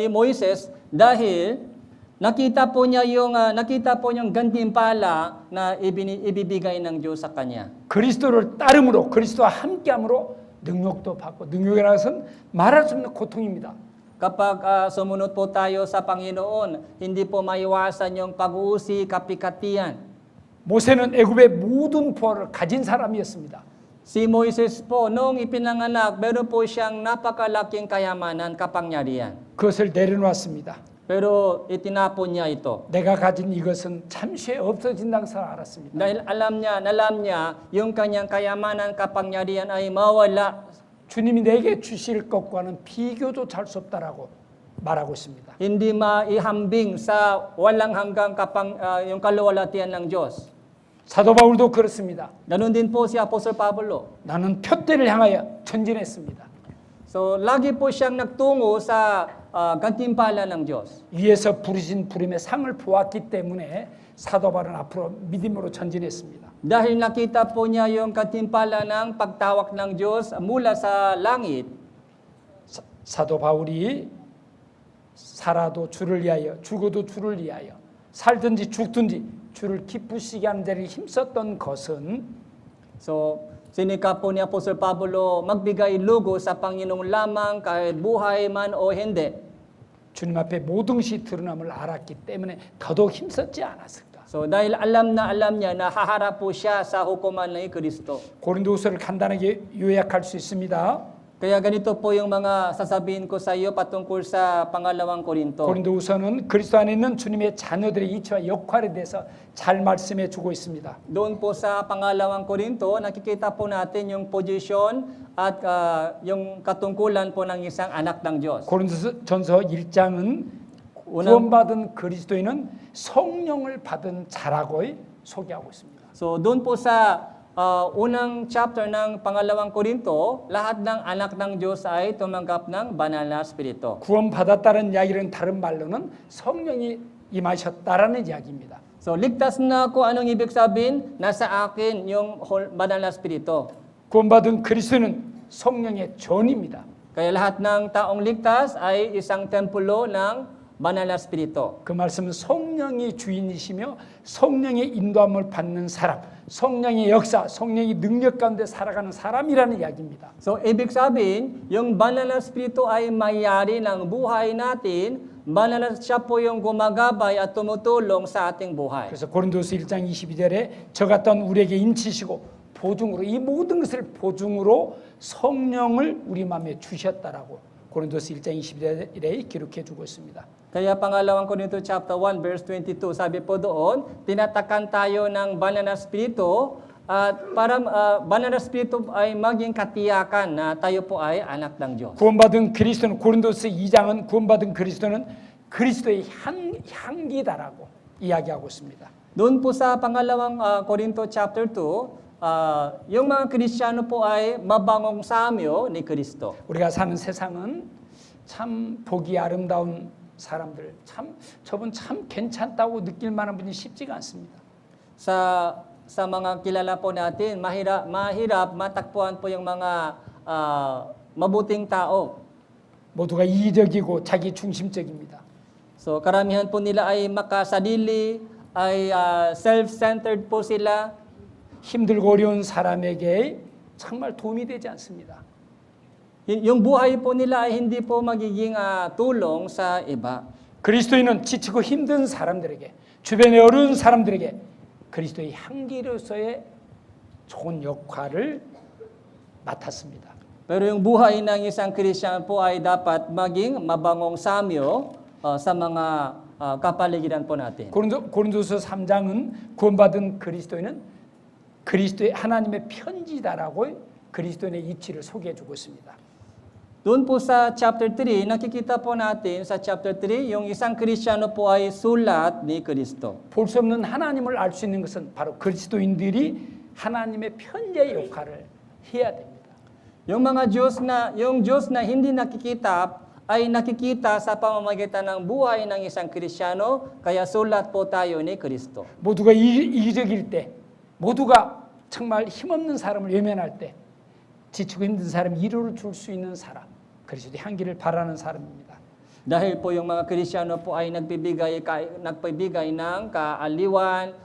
Moises? Dahil nakita po yung gantimpala na ibibigay ng Diyos sa kanya. 그리스도를 따름으로 그리스도와 함께함으로 능력도 받고 능력이라는 것은 말할 수 없는 고통입니다. Kapag sumunod po tayo sa Panginoon, hindi po maiwasan yung pag-uusi, kapikatian. 모세는 애굽의 모든 부하를 가진 사람이었습니다. Si Moises po, noong ipinanganak, meron po siyang napakalaking kayamanan, kapangyarihan. 그것을 내려놓았습니다. Pero itinapon niya ito. 내가 가진 이것은 잠시 없어진다는 것을 알았습니다. Dahil alam niya, yung kanyang kayamanan, kapangyarihan ay mawala. 주님이 내게 주실 것과는 비교조차 할 수 없다라고 말하고 있습니다. Hindi maihambing sa walang hanggang yung kaluwalhatian ng Diyos. 사도 바울도 그렇습니다. Ganun din po si Apostol Pablo. 나는 표대를 향하여 전진했습니다. So, lagi po siyang nagtungo sa gantimpala ng Diyos. 위에서 부르신 부름의 상을 보았기 때문에 사도 바울은 앞으로 믿음으로 전진했습니다. Dahil nakita po niya yung gantimpala ng pagtawak ng Diyos mula sa langit, 사도 바울이 살아도 주를 위하여 죽어도 주를 위하여 살든지 죽든지 주를 기쁘시게 하는 데를 힘썼던 것은 so sinikap po ni Apostol Pablo magbigay lugo sa Panginoon lamang kahit buhay man o hindi. 주님 앞에 모든 것이 드러남을 알았기 때문에 더더욱 힘썼지 않았을까. So dahil alam niya na haharap po siya sa hukuman ng Kristo. 고린도후서를 간단하게 요약할 수 있습니다. Kaya ganito po yung mga sasabihin ko sa iyo patungkol sa pangalawang Korinto. 고린도후서는 그리스도 안에 있는 주님의 자녀들의 이치와 역할에 대해서 잘 말씀해 주고 있습니다. Doon po sa pangalawang Korinto, nakikita po natin yung position at yung katungkulan po ng isang anak ng Diyos. 고린도전서 1장은 구원받은 그리스도인은 성령을 받은 자라고 소개하고 있습니다. So doon po sa unang chapter ng pangalawang Korinto, lahat ng anak ng Diyos ay tumanggap ng banal na Espiritu. 구원받았다는 이야기는 다른 말로는 성령이 임하셨다라는 이야기입니다. So ligtas na ako, anong ibig sabihin? Nasa akin yung banal na Espiritu. 구원받은 그리스도는 성령의 전입니다. Kaya lahat ng taong ligtas ay isang templo ng banal na Espiritu. 그 말씀은 성령이 주인이시며 성령의 인도함을 받는 사람, 성령의 역사, 성령의 능력 가운데 살아가는 사람이라는 이야기입니다. So, ibig sabihin, yung banal na Espiritu ay mayari ng buhay natin, banal na siya po yung gumagabay at tumutulong sa ating buhay. 그래서 고린도서 1장 22절에 저 같던 우리에게 인치시고 보증으로 이 모든 것을 보증으로 성령을 우리 마음에 주셨다라고 고린도서 1장 22절에 기록해 주고 있습니다. Kaya pangalawang Korinto chapter 1 verse 22, sabi po doon, tinatakan tayo ng banal na Espiritu at para banal na Espiritu ay maging katiyakan na tayo po ay anak ng Diyos. 구원받은 그리스도는 고린도서 2장은 구원받은 그리스도는 그리스도의 향기다라고 이야기하고 있습니다. Doon po sa pangalawang Korinto chapter 2, yung mga Kristiyano po ay mabangong samyo ni Kristo. 우리가 사는 세상은 참 보기 아름다운 사람들, 저분 참 괜찮다고 느낄 만한 분이 쉽지가 않습니다. Sa mga kilala po natin, mahirap matakpuan po yung mga mabuting tao. 모두가 이기적이고 자기 중심적입니다. So karamihan po nila ay makasadili, ay self-centered po sila. 힘들고 어려운 사람에게 정말 도움이 되지 않습니다. Yung buhay po nila ay hindi po magiging tulong sa iba. 그리스도인은 지치고 힘든 사람들에게, 주변에 어려운 사람들에게 그리스도의 향기로서의 좋은 역할을 맡았습니다. Pero yung buhay ng isang Christian po ay dapat maging mabangong samyo sa mga kapaligiran po natin. 고린도서 3장은 구원받은 그리스도인은 그리스도의 하나님의 편지다라고 그리스도인의 이치를 소개해 주고 있습니다. Doon po sa chapter 3, nakikita po natin sa chapter 3, yung isang Kristiyano po ay sulat ni Kristo. 볼 수 없는 하나님을 알 수 있는 것은 바로 그리스도인들이 하나님의 편지의 역할을 해야 됩니다. Yung Diyos na hindi nakikita ay nakikita sa pamamagitan ng buhay ng isang Kristiyano, kaya sulat po tayo ni Kristo. 모두가 이기적일 때, 모두가 정말 힘없는 사람을 외면할 때, 지치고 힘든 사람 위로를 줄 수 있는 사람, 그리스도의 향기를 바라는 사람입니다. Dahil po yung mga Kristiyano po ay nagpibigay ng kaaliwan,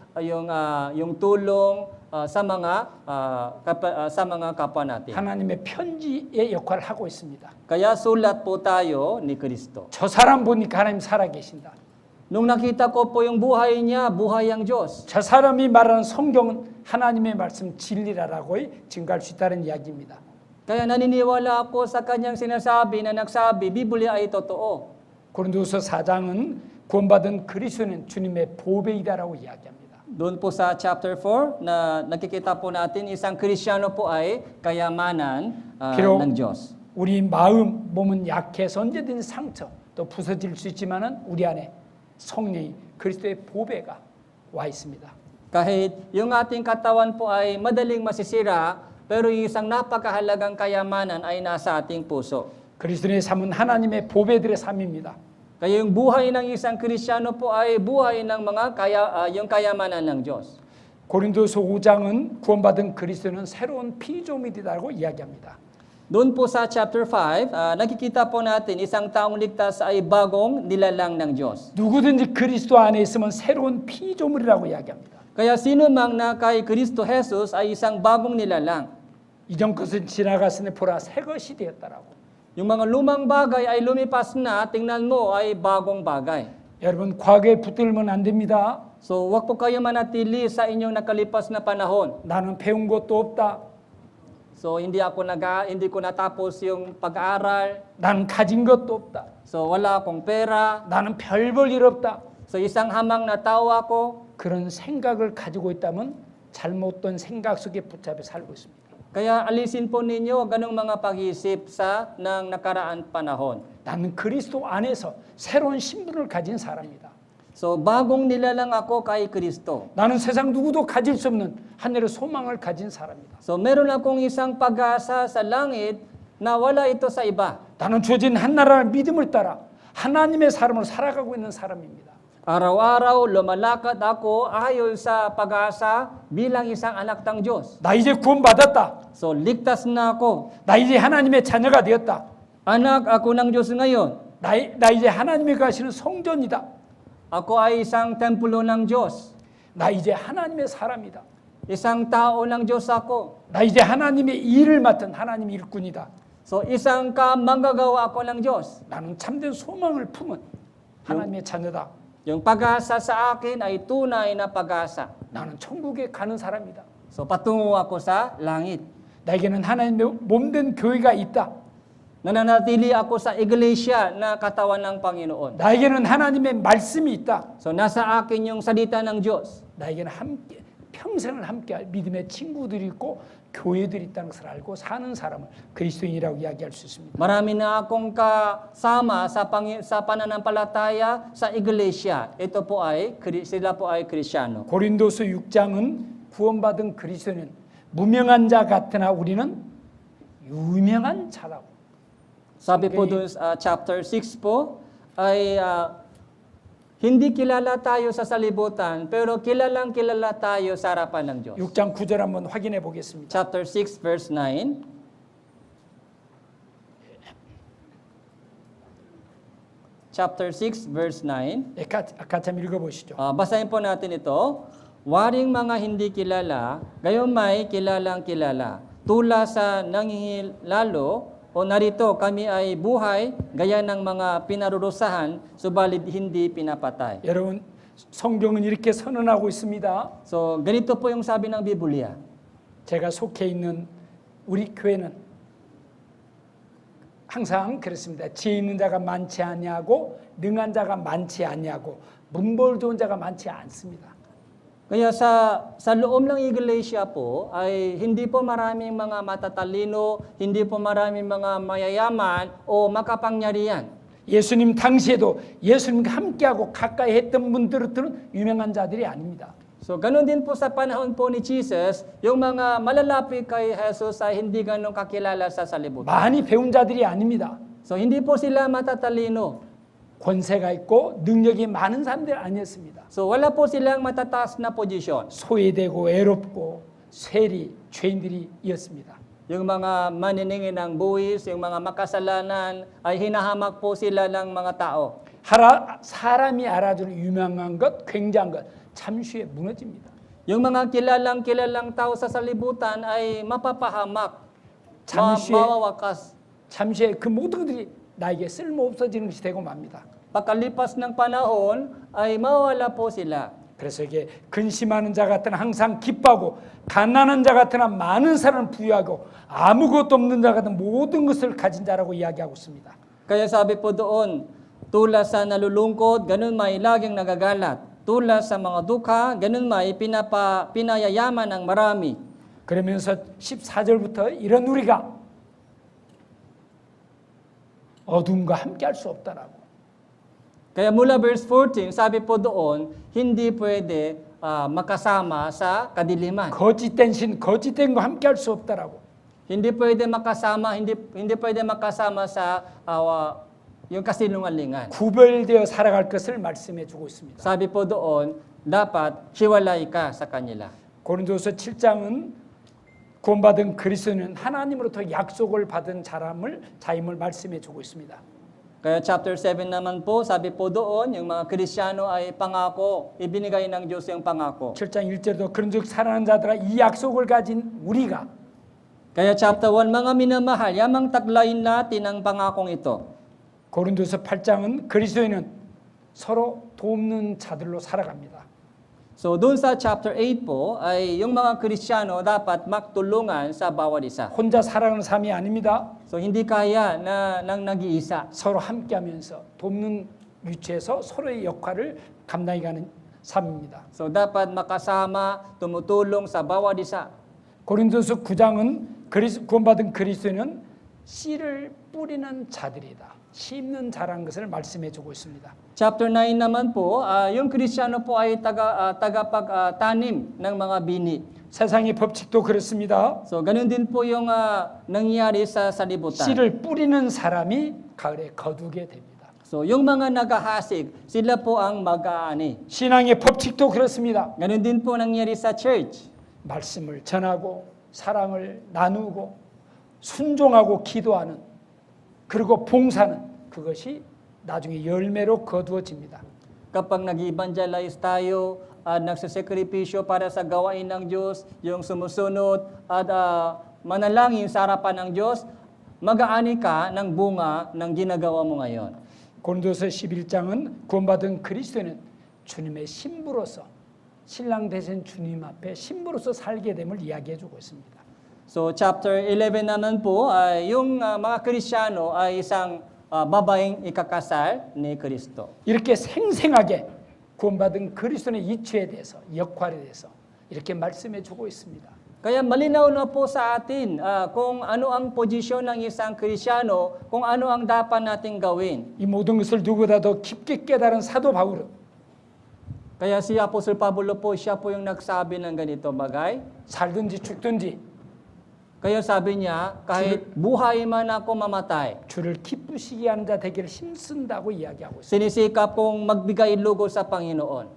yung tulong sa mga kapwa natin. 하나님의 편지의 역할을 하고 있습니다. Kaya sulat po tayo ni Kristo. 저 사람 보니까 하나님 살아계신다. Nung nakita ko po yung buhay niya, buhay ang Diyos. 저 사람이 말하는 성경은 하나님의 말씀 진리라라고 증거할 수 있다는 이야기입니다. Kaya naniniwala ako sa kanyang sinasabi na nagsabi, Biblia ay totoo. 고린도서 4장은 구원받은 그리스도는 주님의 보배이다라고 이야기합니다. Doon po sa chapter 4 na nakikita po natin, isang Kristiyano po ay kayamanan ng Diyos. 우리 마음, 몸은 약해서 언제든지 상처, 또 부서질 수 있지만은 우리 안에 성령이 그리스도의 보배가 와 있습니다. Kahit yung ating katawan po ay madaling masisira, pero yung isang napakahalagang kayamanan ay nasa ating puso. 그리스도인의 삶은 하나님의 보배들의 삶입니다. Kaya yung buhay ng isang Kristiyano po ay buhay ng mga yung kayamanan ng Diyos. 고린도서 5장은 구원받은 그리스도인은 새로운 피조물이라고 이야기합니다. Doon po sa chapter 5, nakikita po natin isang taong ligtas ay bagong nilalang ng Diyos. 누구든지 그리스도 안에 있으면 새로운 피조물이라고 이야기합니다. Kaya sino mang na kay Kristo Jesus ay isang bagong nilalang. 이전 것은 지나갔으니 보라 새 것이 되었다라고. Yung mga lumang bagay ay lumipas na, tingnan mo ay bagong bagay. 여러분 과거에 붙들면 안 됩니다. So, wag po kayo manatili sa inyong nakalipas na panahon. 나는 배운 것도 없다. So, hindi ko natapos yung pag-aaral. 나는 가진 것도 없다. So, wala akong pera. 나는 별 볼 일 없다. So, isang hamang na tao ako. 그런 생각을 가지고 있다면 잘못된 생각 속에 붙잡혀 살고 있습니다. Kaya alisin po ninyo ganong mga pag-iisip ng nakaraan panahon. 나는 그리스도 안에서 새로운 신분을 가진 사람이다. So, bagong nilalang ako kay Kristo. 나는 세상 누구도 가질 수 없는 하늘의 소망을 가진 사람이다. So, meron akong isang pag-asa sa langit na wala ito sa iba. 나는 주어진 한 나라를 믿음을 따라 하나님의 사람으로 살아가고 있는 사람입니다. Araw-araw lumalakad ako ayon sa pag-asa bilang isang anak ng Diyos. 나 이제 구원받았다. So, ligtas na ako. 나 이제 하나님의 자녀가 되었다. Anak ako ng Diyos ngayon. 나 이제 하나님이 가시는 성전이다. Ako ay isang templo ng Diyos. 나 이제 하나님의 사람이다. Isang tao ng Diyos ako. 나 이제 하나님의 일을 맡은 하나님의 일꾼이다. So, isang manggagawa ako ng Diyos. 나는 참된 소망을 품은 하나님의 자녀다. Yung pag-asa sa akin ay tunay na pag-asa. 나는 천국에 가는 사람이다. So, patungo ako sa langit. 나에게는 하나님의 몸된 교회가 있다. Nananatili ako sa iglesia na katawan ng Panginoon. 나에게는 하나님의 말씀이 있다. So, nasa akin yung salita ng Diyos. 나에게는 함께 평생을 함께할 믿음의 친구들이 있고 교회들이 있다는 것을 알고 사는 사람을 그리스도인이라고 이야기할 수 있습니다. Marami na akong kasama sa pananampalataya sa iglesia. Sila po ay Kristiyano. 고린도서 6장은 구원받은 그리스도인은 무명한 자 같으나 우리는 유명한 자라고. Sabi po doon sa chapter 6 po, ay hindi kilala tayo sa salibutan, pero kilalang kilala tayo sa harapan ng Diyos. 6장 9절 한번 확인해 보겠습니다. Chapter 6 verse 9. Chapter 6 verse 9. 같이 한번 읽어보시죠. Basahin po natin ito. Waring mga hindi kilala, gayon may kilalang kilala. Tula sa nangihilalo, o narito kami ay buhay, gaya ng mga pinarurusahan, subalit hindi pinapatay. 여러분 성경은 이렇게 선언하고 있습니다. So, ganito po yung sabi ng Biblia. 제가 속해 있는 우리 교회는 항상 그렇습니다. 지혜 있는 자가 많지 아니하고 능한 자가 많지 아니하고 문벌 좋은 자가 많지 않습니다. Kaya sa loob ng iglesia po ay hindi po maraming mga matatalino, hindi po maraming mga mayayaman o makapangyarihan. 예수님 당시에도 예수님과 함께하고 가까이 했던 분들은 유명한 자들이 아닙니다. So ganun din po sa panahon po ni Jesus, yung mga malalapit kay Jesus ay hindi ganun kakilala sa salibutan. 많이 배운 자들이 아닙니다. So hindi po sila matatalino. 권세가 있고 능력이 많은 사람들 아니었습니다. So wala po silang matataas na posisyon. 소외되고 외롭고 세리 죄인들이었습니다. Yung mga maniningin ng buwis, yung mga makasalanan, ay hinahamak po sila ng mga tao. 사람이 알아주는 유명한 것, 굉장한 것, 잠시 후에 무너집니다. Yung mga kilalang tao sa salibutan ay mapapahamak, 잠시 mawawakas. 후에 그 모든 것들이 나에게 쓸모없어지는 것이 되고 맙니다. Pagkalipas ng panahon, ay mawala po sila. 그래서 이게 근심하는 자 같으나 항상 기뻐하고 가난한 자 같으나 많은 사람을 부유하고 아무것도 없는 자 같은 모든 것을 가진 자라고 이야기하고 있습니다. Kaya sabi po doon, tula sa nalulungkot, ganun may laging nagagalat. Tula sa mga dukha, ganun may pinayayaman ng marami. 그러면서 14절부터 이런 우리가 어둠과 함께할 수 없다라고. Kaya mula verse 14, sabi po doon, hindi pwede makasama sa kadiliman. 거짓된 신, 거짓된 거 함께 할 수 없다라고. Hindi pwede makasama, hindi pwede makasama sa yung kasinungalingan. 구별되어 살아갈 것을 말씀해 주고 있습니다. Sabi po doon, dapat hiwalay ka sa kanila. 고린도서 7장은 구원받은 그리스도는 하나님으로부터 약속을 받은 자임을 말씀해 주고 있습니다. Kaya chapter 7 naman po, sabi po doon, yung mga Kristyano ay pangako, ibinigay ng Diyos yung pangako. 7장 1절도 그런즉 사랑하는 자들아 이 약속을 가진 우리가 Kaya chapter 1, mga minamahal, yamang taglayin natin ang pangakong ito. 고린도서 8장은 그리스도인은 서로 돕는 자들로 살아갑니다. So doon sa chapter 8 po, ay yung mga Kristyano dapat magtulungan sa bawat isa. 혼자 살아가는 삶이 아닙니다. So hindi kaya na ng nag-iisa. 서로 함께하면서 돕는 위치에서 서로의 역할을 감당해가는 삶입니다. So dapat makasama, tumutulong sa bawat isa. 고린도서 9장은 구원받은 그리스도인은 씨를 뿌리는 자들이다. 심는 자라는 것을 말씀해 주고 있습니다. Chapter 9 naman po, yung Kristyano po ay tagapagtanim ng mga bini. 세상의 법칙도 그렇습니다. So ganun din po yung nangyari sa salibutan. 씨를 뿌리는 사람이 가을에 거두게 됩니다. So yung mga naghahasik, sila po ang mag-aani. 신앙의 법칙도 그렇습니다. Ganun din po nangyari sa church. 말씀을 전하고 사랑을 나누고 순종하고 기도하는 그리고 봉사는 그것이 나중에 열매로 거두어집니다. Kapag nag-evangelize tayo at nagsasekripisyo para sa gawain ng Diyos, yung sumusunod at manalangin sa harapan ng Diyos, mag-aani ka ng bunga ng ginagawa mo ngayon. 고린도서 11장은 구원받은 그리스도는 주님의 신부로서 신랑 되신 주님 앞에 신부로서 살게 됨을 이야기해 주고 있습니다. So chapter 11 naman po, yung mga Kristyano ay isang babaeng ikakasal ni Kristo. 이렇게 생생하게 구원받은 그리스도의 이치에 대해서 역할에 대해서 이렇게 말씀해 주고 있습니다. Kaya malinaw na po sa atin kung ano ang posisyon ng isang Kristyano, kung ano ang dapat nating gawin. 이 모든 것을 누구보다 더 깊게 깨달은 사도 바울은 Kaya si Apostol Pablo po, siya po yung nagsabi ng ganito bagay. 살든지 죽든지 Kaya sabi niya, kahit buhay man ako mamatay, 주를 기쁘시게 하는 자 되기를 힘쓴다고 이야기하고 있습니다. sinisikap kong magbigay lugod sa Panginoon.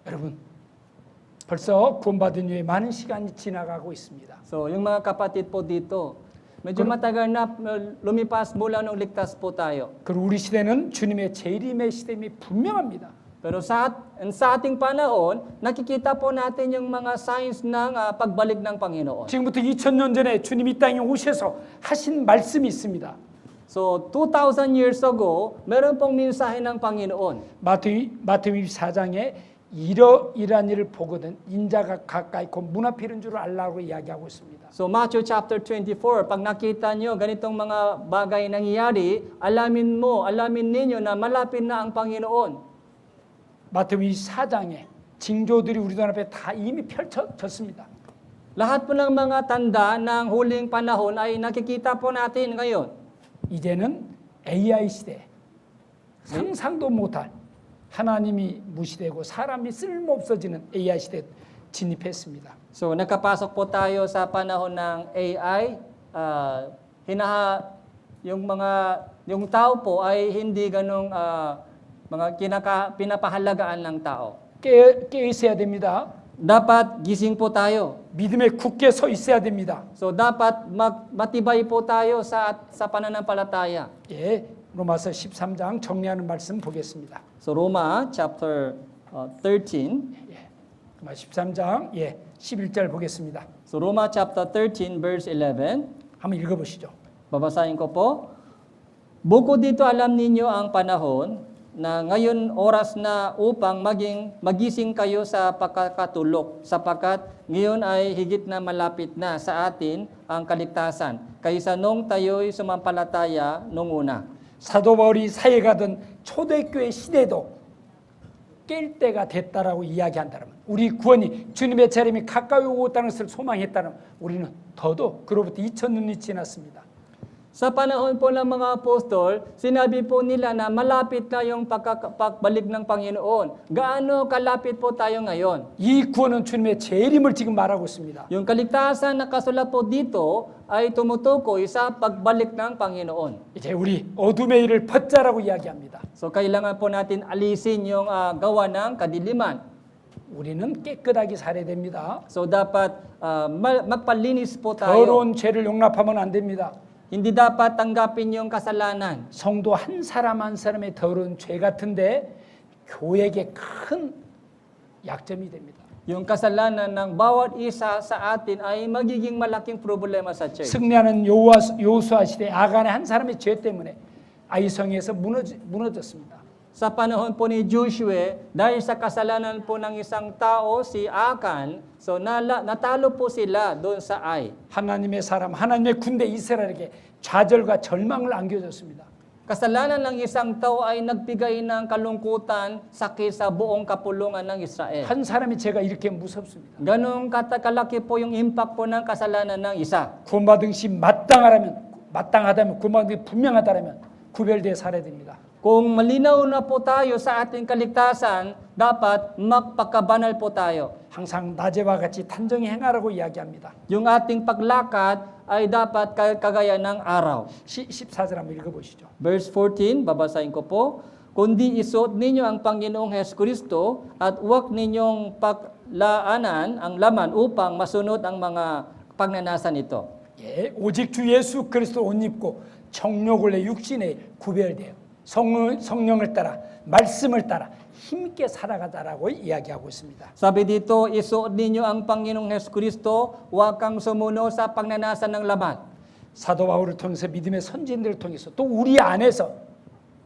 여러분, 벌써 구원받은 후에 많은 시간이 지나가고 있습니다. So, yung mga kapatid po dito, medyo matagal na lumipas mula nung ligtas po tayo. 그리고 우리 시대는 주님의 재림의 시대임이 분명합니다. Pero sa ating panahon, nakikita po natin yung mga signs ng pagbalik ng Panginoon. 지금부터 2000년 전에 주님이 이 땅에 오셔서 하신 말씀이 있습니다. So, 2,000 years ago, meron pong mensahe ng Panginoon. 마태복음 24장에 이러이러한 일을 보거든 인자가 가까이 곧 문 앞에 이른 줄 알라고 이야기하고 있습니다. So, Matthew chapter 24, pag nakita nyo ganitong mga bagay nangyayari, alamin ninyo na malapit na ang Panginoon. 마태복음 24장에 징조들이 우리 눈앞에 다 이미 펼쳐졌습니다. Lahat po ng mga tanda ng huling panahon ay nakikita po natin ngayon. 이제는 AI 시대, 상상도 못할 하나님이 무시되고 사람이 쓸모없어지는 AI 시대에 진입했습니다. So nakapasok po tayo sa panahon ng AI. Yung tao po ay hindi ganong pinapahalagaan ng tao. 깨어 있어야 됩니다. Dapat gising po tayo. 믿음에 굳게 서 있어야 됩니다. So dapat matibay po tayo sa pananampalataya. 예, 로마서 13장 정리하는 말씀 보겠습니다. So Roma chapter 13. 예, 로마 13장 11절 보겠습니다. So Roma chapter 13 verse 11. 한번 읽어보시죠. Babasahin ko po. Bukod dito alam ninyo ang panahon na ngayon oras na upang magising kayo sa pagkakatulog, sapagkat ngayon ay higit na malapit na sa atin ang kaligtasan, kaysa nung tayo'y sumampalataya nung una. 사도 바울이 사회 가던 초대교회 시대도 깰 때가 됐다라고 이야기한다면 우리 구원이 주님의 재림이 가까이 오고 있다는 것을 소망했다면 우리는 더더욱 그로부터 2000년이 지났습니다. Sa panahon po ng mga apostol, sinabi po nila na malapit na yung pagbalik ng Panginoon. Gaano kalapit po tayo ngayon? 이 구원은 주님의 재림을 지금 말하고 있습니다. Yung kaligtasan na kasulat po dito ay tumutukoy sa pagbalik ng Panginoon. 이제 우리 어둠의 일을 벗자라고 이야기합니다. So kailangan po natin alisin yung gawa ng kadiliman. 우리는 깨끗하게 살아야 됩니다. So dapat magpalinis po tayo. 더러운 죄를 용납하면 안 됩니다. Hindi dapat tanggapin yung kasalanan. 성도 한 사람 한 사람의 더러운 죄 같은데 교회에게 큰 약점이 됩니다. Yung kasalanan ng bawat isa sa atin ay magiging malaking problema sa church. 승리하는 요수아 시대 아간의 한 사람의 죄 때문에 아이성에서 무너졌습니다. Sa panahon po ni Joshua, dahil sa kasalanan po ng isang tao, si Akan, so natalo po sila doon sa Ai. 하나님의 사람, 하나님의 군대 이스라엘에게 좌절과 절망을 안겨줬습니다. Kasalanan ng isang tao ay nagbigay ng kalungkutan, sakit sa buong kapulungan ng Israel. 한 사람의 죄가 이렇게 무섭습니다. Ganong kalaki po yung impact po ng kasalanan ng isa. 구원받은 것이 마땅하다면 구원받은 게 분명하다면 구별되어 살아야 됩니다. Kung malinaw na po tayo sa ating kaligtasan, dapat magpakabanal po tayo. 항상 낮에와 같이 단정히 행하라고 이야기합니다. Yung ating paglakad ay dapat kagaya ng araw. 14절 한번 읽어보시죠. Verse 14, babasahin ko po. Kundi isuot ninyo ang Panginoong Hesukristo at huwag ninyong paglaanan ang laman upang masunod ang mga pagnanasan ito. 예, 오직 주 예수 그리스도 옷 입고 정욕을 내 육신에 구별돼요. 성령을 따라 말씀을 따라 힘있게 살아가자라고 이야기하고 있습니다. Sabi dito, isuot ninyo ang Panginoong Hesukristo, huwag kang sumunod sa pagnanasan ng laman. 사도 바울을 통해서 믿음의 선진들을 통해서 또 우리 안에서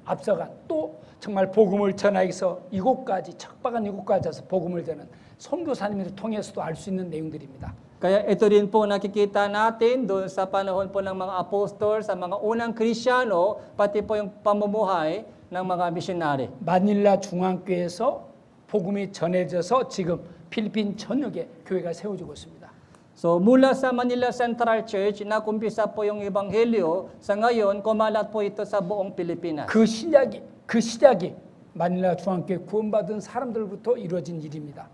앞서간 또 정말 복음을 전하여서 이곳까지 척박한 이곳까지 와서 복음을 전하는 선교사님을 통해서도 알 수 있는 내용들입니다. Kaya ito rin po nakikita natin doon sa panahon po ng mga apostol, sa mga unang Kristiyano, pati po yung pamumuhay ng mga misyonary. 마닐라 중앙교회에서 복음이 전해져서 지금 필리핀 전역에 교회가 세워지고 있습니다. So mula sa Manila Central Church, nakumpisa po yung ebanghelyo. Sa ngayon, kumalat po ito sa buong Pilipinas. 그 시작이 마닐라 중앙교회 구원받은 사람들부터 이루어진 일입니다.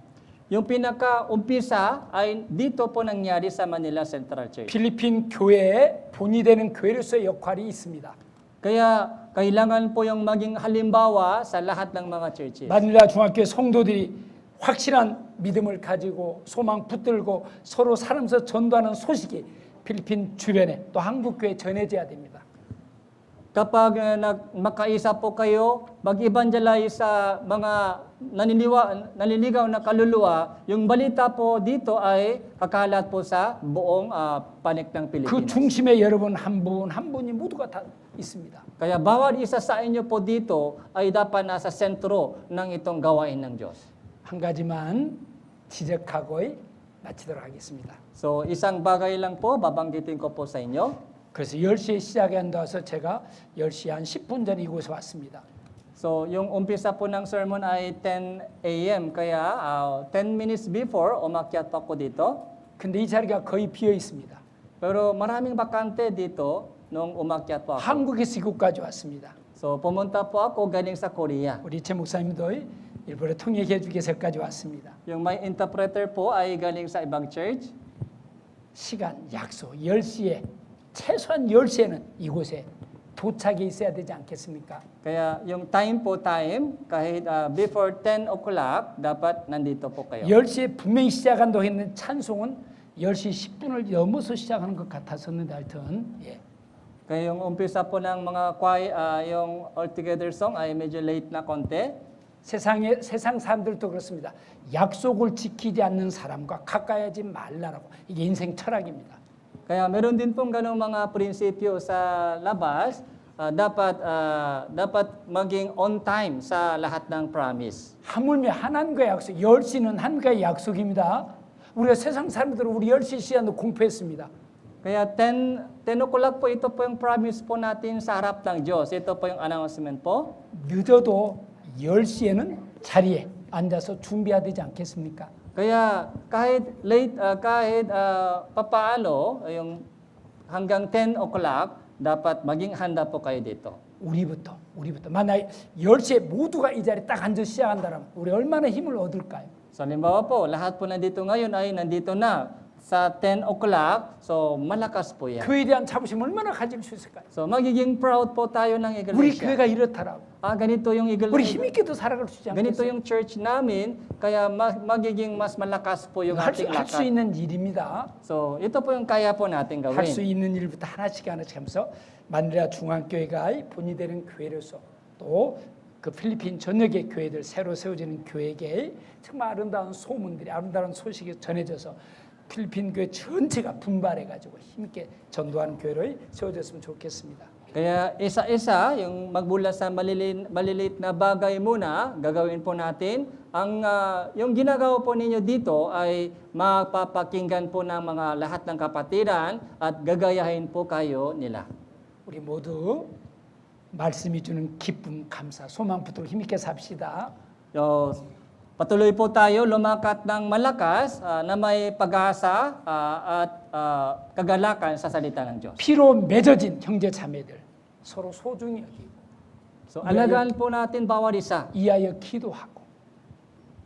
Yung pinaka-umpisa ay dito po nangyari sa Manila Central Church. 필리핀 교회에 본이 되는 교회로서의 역할이 있습니다. Kaya kailangan po yung maging halimbawa sa lahat ng mga churches. 마닐라 중앙교회 성도들이 확실한 믿음을 가지고 소망 붙들고 서로 살면서 전도하는 소식이 필리핀 주변에 또 한국 교회에 전해져야 됩니다. Kapag makaisa po kayo, mag-evangelize sa mga naniligaw na kaluluwa, yung balita po dito ay kakalat po sa buong panig ng 그 Pilipinas. 중심에 여러분 한 분 한 분이 모두가 다 있습니다. Kaya bawat isa sa inyo po dito ay dapat nasa sentro ng itong gawain ng Diyos. 한 가지만 지적하고 마치도록 하겠습니다. So isang bagay lang po, babanggitin ko po sa inyo. 그래서 10시에 시작한다서 제가 10시 한 10분 전에 이곳에 왔습니다. So yung umpisa po ng sermon ay 10 a.m. Kaya 10 minutes before, umakyat po ako dito. 근데 이 자리가 거의 비어 있습니다. Pero maraming bakante dito nung umakyat po ako. 한국에서 이곳까지 왔습니다. So pumunta po ako galing sa Korea. 우리 제 목사님도 일본에 통역해 주기 위해서 여기까지 왔습니다. Yung may interpreter po ay galing sa ibang church. 시간 약속 10시에 최소한 10시에는 이곳에 도착해 있어야 되지 않겠습니까? Kaya yung time kahit before 10 o'clock, dapat nandito po kayo. 10시에 분명히 시작한다고 했는 찬송은 10시 10분을 넘어서 시작하는 것 같았었는데 하여튼 예. Kaya yung umpisa po ng mga yung All Together song ay medyo late na konti. 세상 사람들도 그렇습니다. 약속을 지키지 않는 사람과 가까이 하지 말라라고. 이게 인생 철학입니다. Kaya meron din pong ganong mga prinsipyo sa labas, dapat maging on time sa lahat ng promise. 하물며 하나님과의 약속, 10시는 하나님과의 약속입니다. 우리가 세상 사람들은 우리 10시 시간도 공포했습니다. Kaya 10 o'clock po, ito po yung promise po natin sa harap ng Diyos. Ito po yung announcement po. 늦어도 10시에는 자리에 앉아서 준비해야 되지 않겠습니까? Kaya kahit papaano, yung hanggang 10 o'clock, dapat maging handa po kayo dito. 우리부터 만약 10시에 모두가 이 자리에 딱 앉아 시작한다면 우리 얼마나 힘을 얻을까요? So halimbawa po, lahat po nandito ngayon ay nandito na sa 10 o'clock, so malakas po yan. 그에 대한 자부심 얼마나 가질 수 있을까요? So magiging proud po tayo ng 우리 iglesia. 교회가 이렇다라고. Ganito yung 우리 iglesia. 힘있게도 살아갈 수 있지 Ganito 않겠어요? yung church namin, kaya magiging mas malakas po yung ating 할 수 lakad. 있는 일입니다. So ito po yung kaya po natin 할 수 gawin. 있는 일부터 하나씩 하면서 마닐라 중앙교회가 본이 되는 교회로서 또 그 필리핀 전역의 교회들 새로 세워지는 교회에 정말 아름다운 소문들이 아름다운 소식이 전해져서 필리핀 교회 전체가 분발해가지고 힘있게 전도하는 교회로 세워졌으면 좋겠습니다. Kaya isa-isa, yung magmula sa maliliit na bagay muna, gagawin po natin. Yung ginagawa po ninyo dito ay mapapakinggan po ng mga lahat ng kapatiran at gagayahin po kayo nila. 우리 모두 말씀이 주는 기쁨, 감사, 소망 붙들고 힘있게 삽시다. So, patuloy po tayo lumakat ng malakas na may pag-asa at kagalakan sa salita ng Diyos. 피로 맺어진 형제 자매들 서로 소중히 여기고 So, alagaan po natin bawat isa. 이하여 기도하고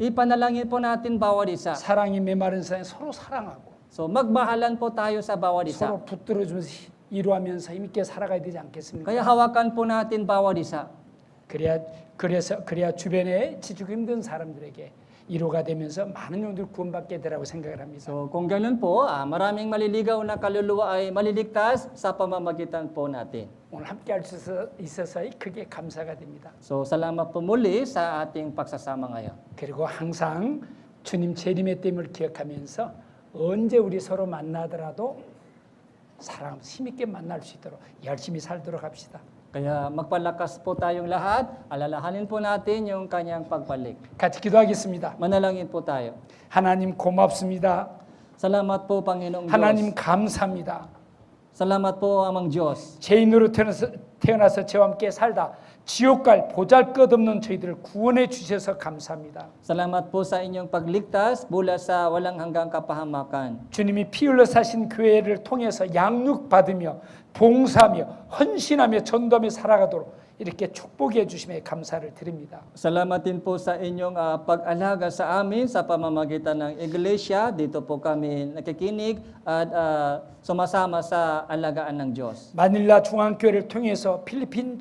Ipanalangin po natin bawat isa. 사랑이 메마른 사이 서로 사랑하고 So, magmahalan po tayo sa bawat isa. 서로 붙들어주면서 이루하면서 힘있게 살아가야 되지 않겠습니까? Kaya hawakan po natin bawat isa. 그래야 주변에 지치고 힘든 사람들에게 위로가 되면서 많은 영들 구원받게 되라고 생각을 합니다. So, kung ganun po, maraming maliligaw na kaluluwa ay maliligtas sa pamamagitan po natin. 오늘 함께 할 수 있어서 크게 감사가 됩니다. So, salamat po muli sa ating pagsasama ngayon. 그리고 항상 주님 재림의 땜을 기억하면서 언제 우리 서로 만나더라도 사랑 힘있게 만날 수 있도록 열심히 살도록 합시다. Kaya magpalakas po tayong lahat, alalahanin po natin yung kanyang pagbalik. 같이 기도하겠습니다. Manalangin po tayo. 하나님 고맙습니다. Salamat po Panginoong 하나님 Diyos. 감사합니다. Salamat po Amang Diyos. 죄인으로 태어나서 저와 함께 살다 지옥 갈 보잘것없는 저희들을 구원해 주셔서 감사합니다. Salamat po sa inyong pagligtas mula sa walang hanggang kapahamakan. 주님이 피 흘려 사신 교회를 통해서 양육받으며 봉사하며 헌신하며 전도하며 살아가도록 이렇게 축복해 주심에 감사를 드립니다. Salamat din po sa inyong pag-alaga sa amin sa pamamagitan ng iglesia. Dito po kami nakikinig at sumasama sa alagaan ng Diyos. 마닐라 중앙교회를 통해서 필리핀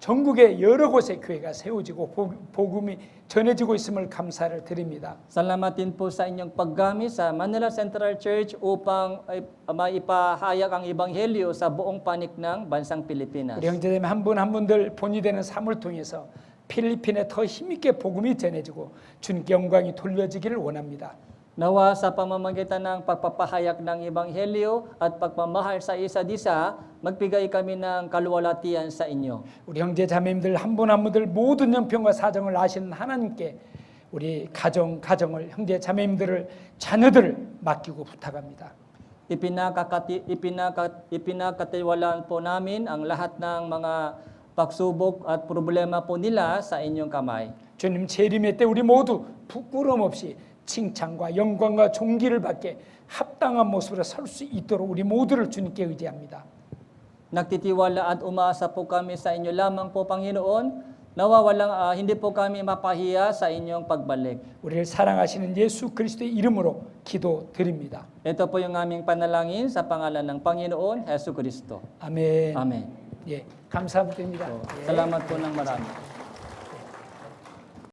전국의 여러 곳에 교회가 세워지고 복음이 전해지고 있음을 감사를 드립니다. Salamat din po sa inyong paggamit sa Manila Central Church upang maipahayag ang ebanghelyo sa buong panig ng bansang Pilipinas. 우리 형제자매 한 분 한 분들 본이 되는 삶을 통해서 필리핀에 더 힘있게 복음이 전해지고 주님께 영광이 돌려지기를 원합니다. Nawa sa pamamagitan ng pagpapahayag ng ebanghelyo at pagmamahal sa isa't isa, magbigay kami ng kaluwalhatian sa inyo. 우리 형제 자매님들 한 분 한 분들 모든 형편과 사정을 아시는 하나님께 우리 가정을 형제 자매님들을 자녀들을 맡기고 부탁합니다. Ipinakatiwalaan po namin ang lahat ng mga pagsubok at problema po nila sa inyong kamay. 주님 재림의 때 우리 모두 부끄럼 없이 칭찬과 영광과 존귀를 받게 합당한 모습으로 설 수 있도록 우리 모두를 주님께 의지합니다. Nagtitiwala at umaasa po kami sa inyo lamang po Panginoon. Nawa hindi po kami mapahiya sa inyong pagbalik. 우리를 사랑하시는 예수 그리스도의 이름으로 기도드립니다. Ito po yung aming panalangin sa pangalan ng Panginoon, Hesus Kristo. 아멘. Amen. 예, 감사드립니다. So, 예. salamat po ng marami.